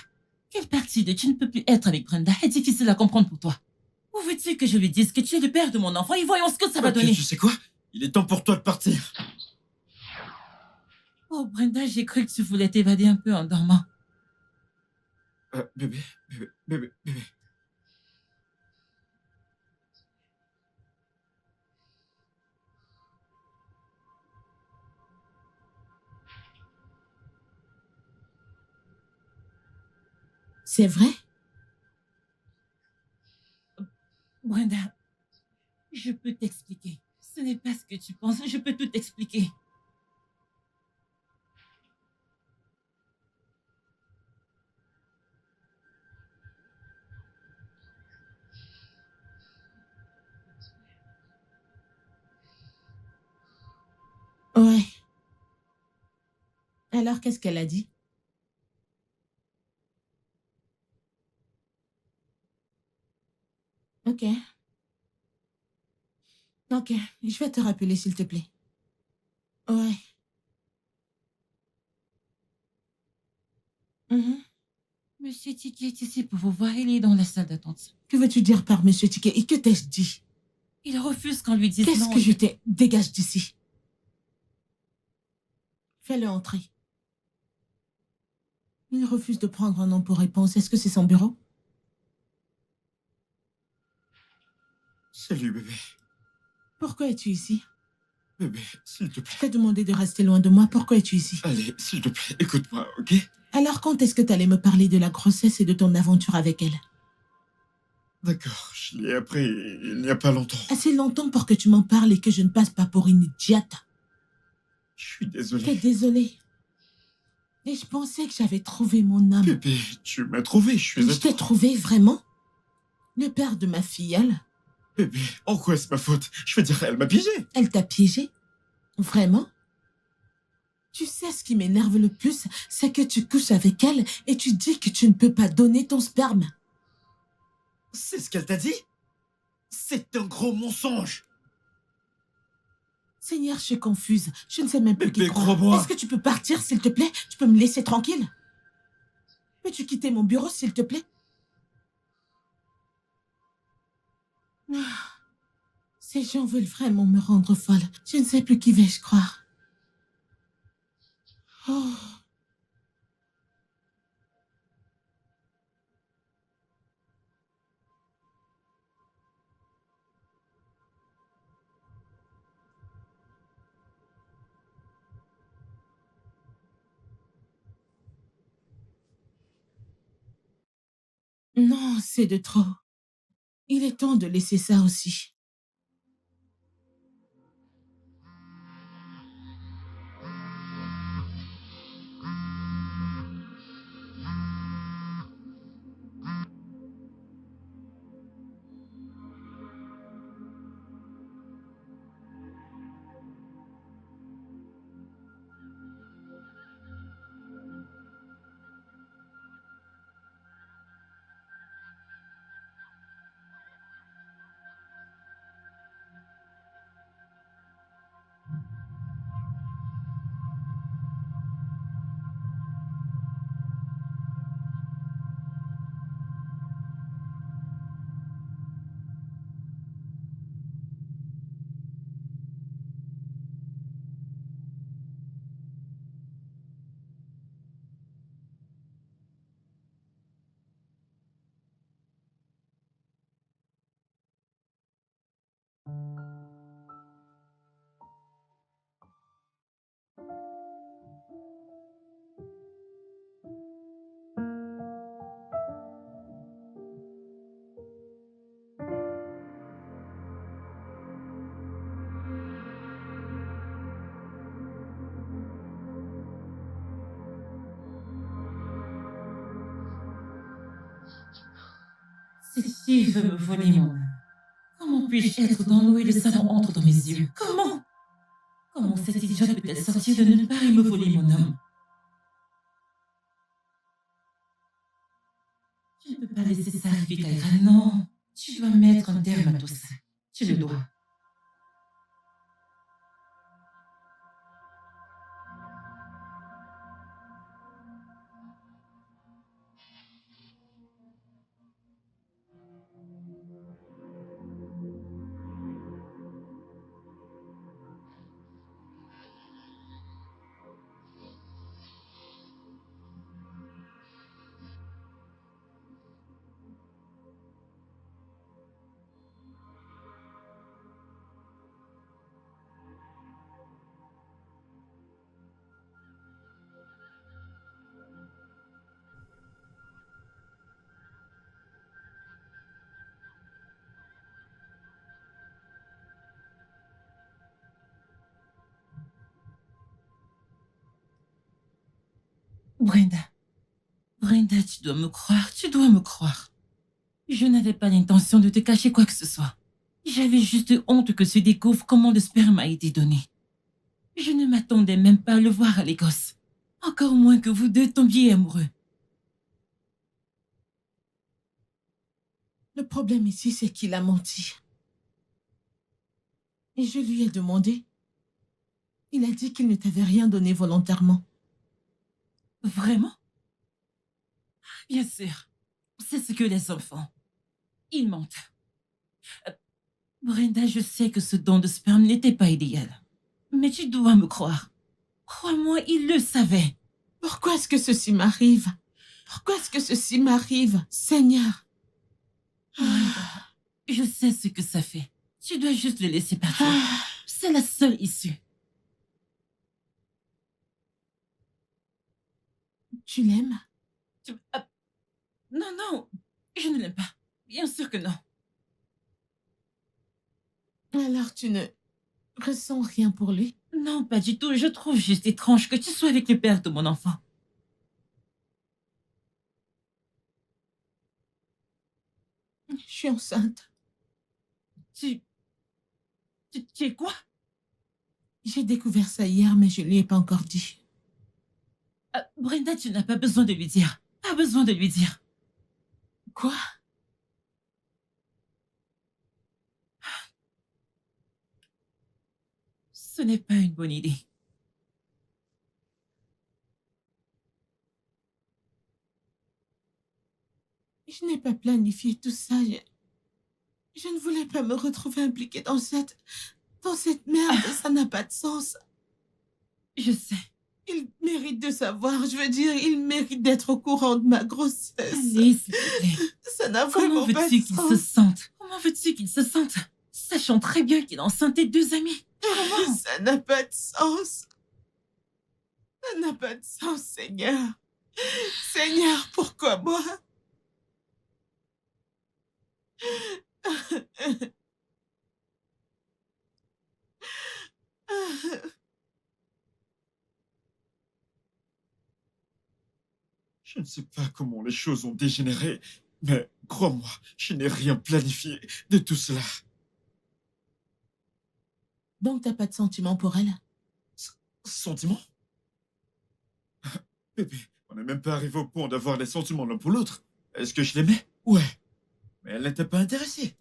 Quelle partie de tu ne peux plus être avec Brenda est difficile à comprendre pour toi? Où veux-tu que je lui dise que tu es le père de mon enfant et voyons ce que ça va Ok, donner? tu sais quoi? Il est temps pour toi de partir. Oh, Brenda, j'ai cru que tu voulais t'évader un peu en dormant. Bébé, bébé, bébé, bébé. C'est vrai? Brenda, je peux t'expliquer. Ce n'est pas ce que tu penses, je peux tout t'expliquer. Ouais. Alors, qu'est-ce qu'elle a dit? Ok. Ok, je vais te rappeler, s'il te plaît. Ouais. Mhm. Monsieur Tiki est ici pour vous voir, il est dans la salle d'attente. Que veux-tu dire par Monsieur Ticket? Et que t'ai-je dit? Il refuse qu'on lui dise Qu'est-ce non. que je t'ai... Dégage d'ici. Fais-le entrer. Il refuse de prendre un nom pour réponse. Est-ce que c'est son bureau? Salut, bébé. Pourquoi es-tu ici? Bébé, s'il te Je plaît. t'ai demandé de rester loin de moi. Pourquoi es-tu ici? Allez, s'il te plaît, écoute-moi, ok? Alors, quand est-ce que t'allais me parler de la grossesse et de ton aventure avec elle? D'accord, je l'ai appris il n'y a pas longtemps. Assez longtemps pour que tu m'en parles et que je ne passe pas pour une idiote. Je suis T'es désolé. désolée. Et je pensais que j'avais trouvé mon âme. Bébé, tu m'as trouvé, je suis à Je t'ai toi. trouvé vraiment? Le père de ma filleule? Bébé, en quoi est-ce ma faute? Je veux dire, elle m'a piégé. Elle t'a piégé? Vraiment? Tu sais ce qui m'énerve le plus, c'est que tu couches avec elle et tu dis que tu ne peux pas donner ton sperme. C'est ce qu'elle t'a dit? C'est un gros mensonge. Seigneur, je suis confuse. Je ne sais même plus qui Bébé, croire. crois-moi. Est-ce que tu peux partir, s'il te plaît? Tu peux me laisser tranquille? Peux-tu quitter mon bureau, s'il te plaît? Ah, ces gens veulent vraiment me rendre folle. Je ne sais plus qui vais-je croire. Oh. Non, c'est de trop. Il est temps de laisser ça aussi. Cette fille veut me voler mon âme. Comment puis-je être dans l'eau et le salon entre dans mes yeux? Comment? Comment cette idiote peut-elle sortir de nulle part et me voler mon homme? Tu ne peux pas laisser ça arriver, Kyra. Non. Tu dois mettre un terme à tout ça. Tu le dois. Brenda. Brenda, tu dois me croire. Tu dois me croire. Je n'avais pas l'intention de te cacher quoi que ce soit. J'avais juste honte que tu découvres comment le sperme a été donné. Je ne m'attendais même pas à le voir à l'Écosse. Encore moins que vous deux tombiez amoureux. Le problème ici, c'est qu'il a menti. Et je lui ai demandé. Il a dit qu'il ne t'avait rien donné volontairement. Vraiment? Bien sûr. C'est ce que les hommes font. Ils mentent. Brenda, je sais que ce don de sperme n'était pas idéal. Mais tu dois me croire. Crois-moi, il le savait. Pourquoi est-ce que ceci m'arrive? Pourquoi est-ce que ceci m'arrive, Seigneur? Je sais ce que ça fait. Tu dois juste le laisser partir. C'est la seule issue. Tu l'aimes? Non, non, je ne l'aime pas. Bien sûr que non. Alors tu ne ressens rien pour lui? Non, pas du tout. Je trouve juste étrange que tu sois avec le père de mon enfant. Je suis enceinte. Tu es quoi? J'ai découvert ça hier, mais je ne lui ai pas encore dit. Brenda, tu n'as pas besoin de lui dire. Pas besoin de lui dire. Quoi? Ce n'est pas une bonne idée. Je n'ai pas planifié tout ça. Je ne voulais pas me retrouver impliquée dans cette merde. Ça n'a pas de sens. Je sais. Il mérite de savoir. Je veux dire, il mérite d'être au courant de ma grossesse. Allez, s'il te plaît. Ça n'a Comment vraiment pas de veux-tu qu'il sens. se sente? Comment veux-tu qu'il se sente? Sachant très bien qu'il est enceinte de 2 amis. Comment? Ça n'a pas de sens. Ça n'a pas de sens, Seigneur. Seigneur, pourquoi moi? Je ne sais pas comment les choses ont dégénéré, mais crois-moi, je n'ai rien planifié de tout cela. Donc t'as pas de sentiment pour elle? Sentiment? Bébé, on n'est même pas arrivé au point d'avoir des sentiments l'un pour l'autre. Est-ce que je l'aimais? Ouais. Mais elle n'était pas intéressée.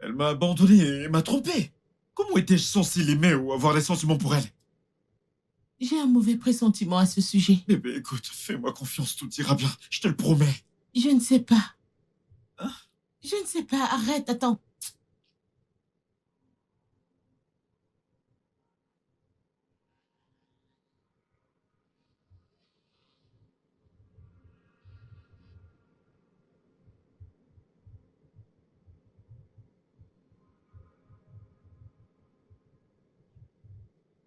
Elle m'a abandonné et m'a trompé. Comment étais-je censé l'aimer ou avoir des sentiments pour elle? J'ai un mauvais pressentiment à ce sujet. Bébé, écoute, fais-moi confiance, tout ira bien. Je te le promets. Je ne sais pas. Hein? Je ne sais pas. Arrête, attends.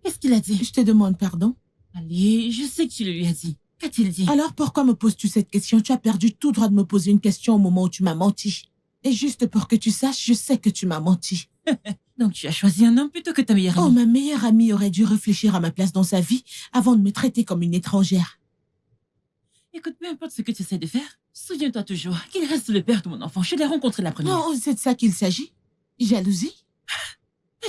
Qu'est-ce qu'il a dit? Je te demande pardon. Allez, je sais que tu le lui as dit. Qu'a-t-il dit? Alors pourquoi me poses-tu cette question? Tu as perdu tout droit de me poser une question au moment où tu m'as menti. Et juste pour que tu saches, je sais que tu m'as menti. Donc tu as choisi un homme plutôt que ta meilleure Oh, amie. ma meilleure amie aurait dû réfléchir à ma place dans sa vie avant de me traiter comme une étrangère. Écoute, peu importe ce que tu essaies de faire, souviens-toi toujours qu'il reste le père de mon enfant. Je l'ai rencontré la première. Non, c'est de ça qu'il s'agit. Jalousie?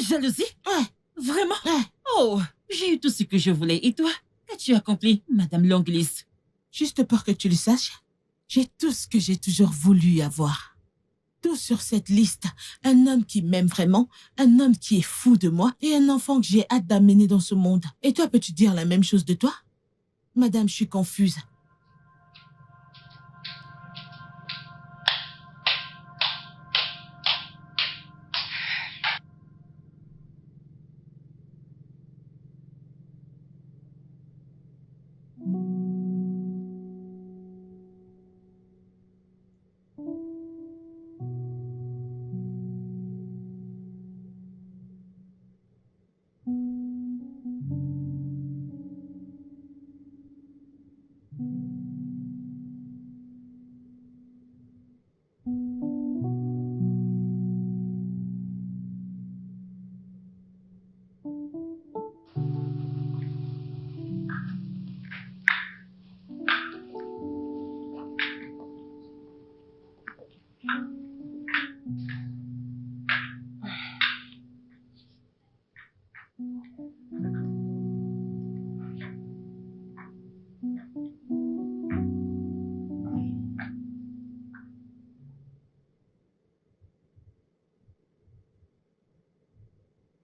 Jalousie? Ouais, Vraiment? ouais. Oh, j'ai eu tout ce que je voulais. Et toi? Qu'as-tu accompli, Madame Longlis? Juste pour que tu le saches, j'ai tout ce que j'ai toujours voulu avoir. Tout sur cette liste. Un homme qui m'aime vraiment, un homme qui est fou de moi et un enfant que j'ai hâte d'amener dans ce monde. Et toi, peux-tu dire la même chose de toi? Madame, je suis confuse.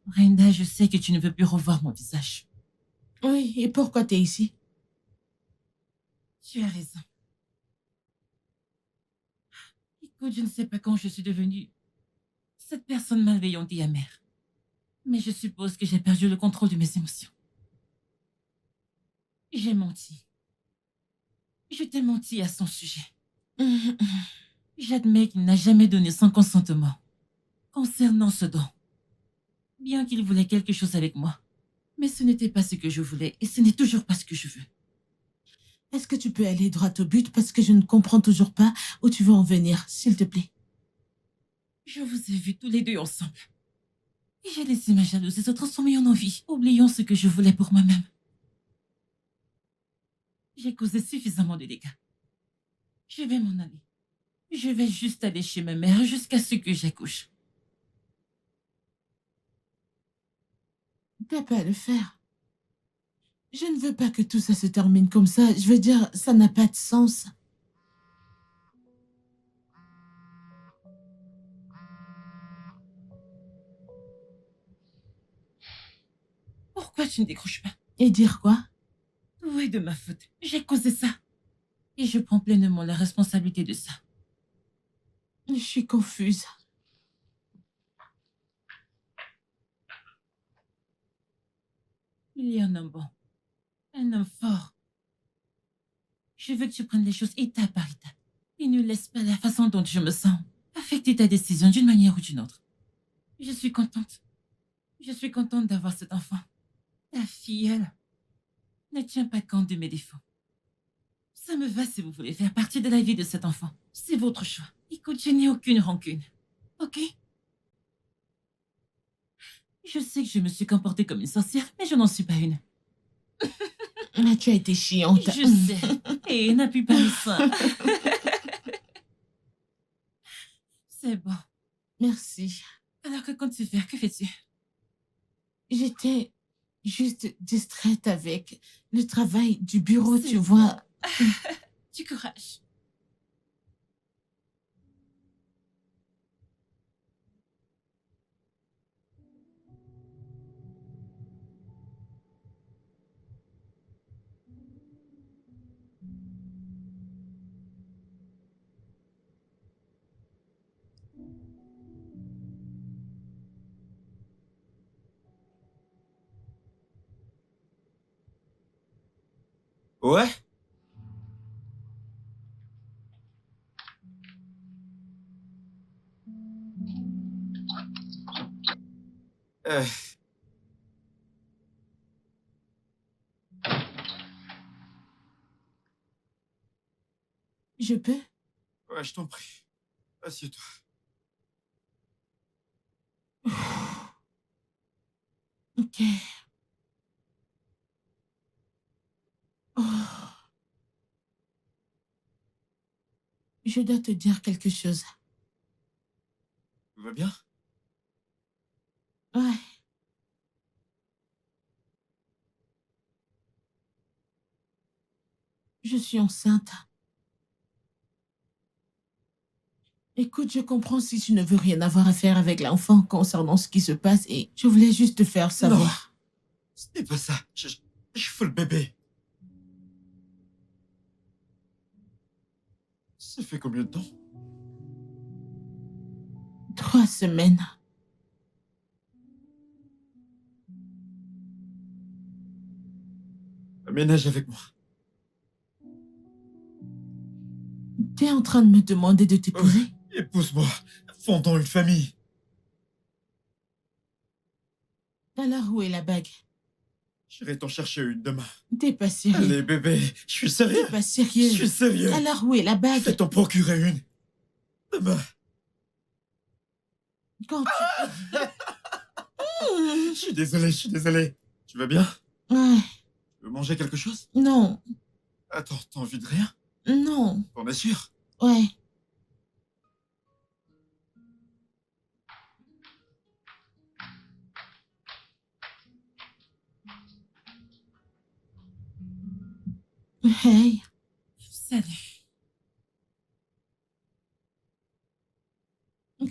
Brenda, je sais que tu ne veux plus revoir mon visage. Oui, et pourquoi t'es ici? Tu as raison. Écoute, je ne sais pas quand je suis devenue cette personne malveillante et amère. Mais je suppose que j'ai perdu le contrôle de mes émotions. J'ai menti. Je t'ai menti à son sujet. J'admets qu'il n'a jamais donné son consentement concernant ce don. Bien qu'il voulait quelque chose avec moi. Mais ce n'était pas ce que je voulais et ce n'est toujours pas ce que je veux. Est-ce que tu peux aller droit au but parce que je ne comprends toujours pas où tu veux en venir, s'il te plaît? Je vous ai vus tous les deux ensemble. Et j'ai laissé ma jalousie se transformer en envie, oubliant ce que je voulais pour moi-même. J'ai causé suffisamment de dégâts. Je vais m'en aller. Je vais juste aller chez ma mère jusqu'à ce que j'accouche. T'as pas à le faire. Je ne veux pas que tout ça se termine comme ça. Je veux dire, ça n'a pas de sens. Pourquoi tu ne décroches pas? Et dire quoi? Tout est de ma faute. J'ai causé ça. Et je prends pleinement la responsabilité de ça. Je suis confuse. Il y a un homme bon. Un homme fort. Je veux que tu prennes les choses étape par étape. Et ne laisse pas la façon dont je me sens affecter ta décision d'une manière ou d'une autre. Je suis contente. Je suis contente d'avoir cet enfant. Ta filleule ne tient pas compte de mes défauts. Ça me va si vous voulez faire partie de la vie de cet enfant. C'est votre choix. Écoute, je n'ai aucune rancune. Ok? Je sais que je me suis comportée comme une sorcière, mais je n'en suis pas une. Ah, tu as été chiante. Je sais. Et n'appuie pas le sein. C'est bon. Merci. Alors que comptes-tu faire? Que fais-tu? J'étais juste distraite avec le travail du bureau, C'est tu bon. vois. Du courage. Ouais? Euh, Je peux? ouais, je t'en prie. Assieds-toi. Ok. Oh. Je dois te dire quelque chose. Tout va bien? Ouais. Je suis enceinte. Écoute, je comprends si tu ne veux rien avoir à faire avec l'enfant concernant ce qui se passe et je voulais juste te faire savoir. Ce n'est pas ça. Je veux le bébé. Ça fait combien de temps? 3 semaines. Aménage avec moi. T'es en train de me demander de t'épouser? Épouse-moi. Fondons une famille. Alors où est la bague? J'irai t'en chercher une demain. T'es pas sérieux. Allez, bébé. Je suis sérieux. T'es pas sérieux. Je suis sérieux. Alors où est la Je bague? vais t'en procurer une. Demain. Quand tu... Je suis désolé. Tu vas bien? Ouais. Tu veux manger quelque chose? Non. Attends, t'as envie de rien? Non. T'en es sûr? Ouais. Hey. Salut.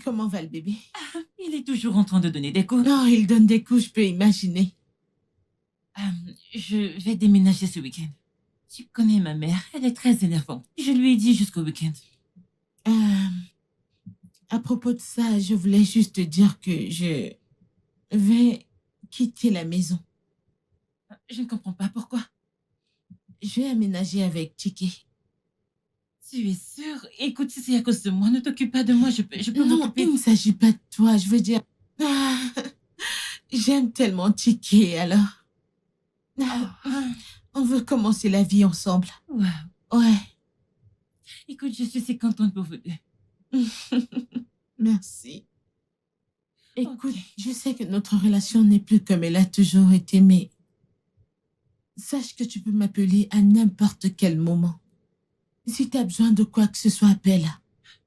Comment va le bébé? Il est toujours en train de donner des coups. Non, il donne des coups, je peux imaginer. Je vais déménager ce week-end. Tu connais ma mère, elle est très énervante. Je lui ai dit jusqu'au week-end. À propos de ça, je voulais juste te dire que je vais quitter la maison. Je ne comprends pas pourquoi. Je vais aménager avec Tiki. Tu es sûre? Écoute, si c'est à cause de moi, ne t'occupe pas de moi, je peux Non, m'occuper. il ne s'agit pas de toi, je veux dire... J'aime tellement Tiki, alors... On veut commencer la vie ensemble. Wow. Ouais. Écoute, je suis si contente pour vous deux. Merci. Écoute, Ok. je sais que notre relation n'est plus comme elle a toujours été, mais sache que tu peux m'appeler à n'importe quel moment. Si tu as besoin de quoi que ce soit, appelle.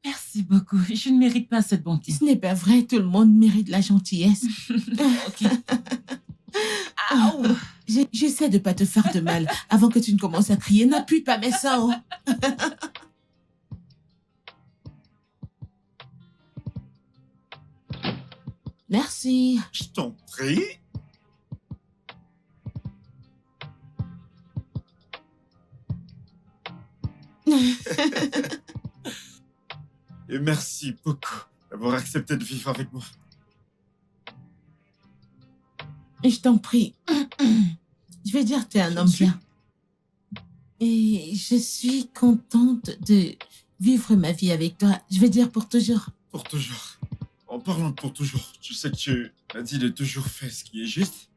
Merci beaucoup. Je ne mérite pas cette bonté. Ce n'est pas vrai, tout le monde mérite la gentillesse. Ok. Aouh. J'essaie de pas te faire de mal avant que tu ne commences à crier. N'appuie pas mes seins. Merci. Je t'en prie. Et merci beaucoup d'avoir accepté de vivre avec moi. Je t'en prie. Je vais dire que t'es un homme bien. Et je suis contente de vivre ma vie avec toi. Je vais dire pour toujours. Pour toujours. En parlant de pour toujours, tu sais que tu as dit de toujours faire ce qui est juste.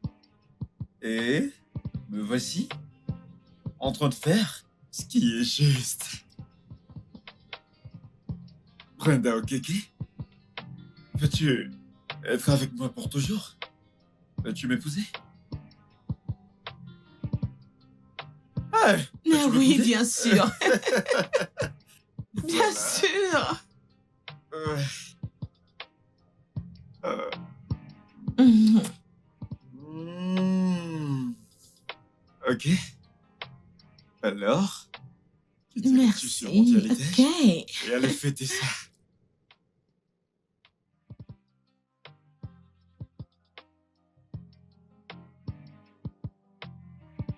Et me voici en train de faire ce qui est juste. Brenda Okeke, veux-tu être avec moi pour toujours? Veux-tu m'épouser? Ah, Mais veux-tu oui, m'épouser? bien sûr. Bien Voilà. sûr. Ouais. Mhm. Ok. Alors, tu dirais que tu Merci. sur mon dialyte Ok. et allez fêter ça.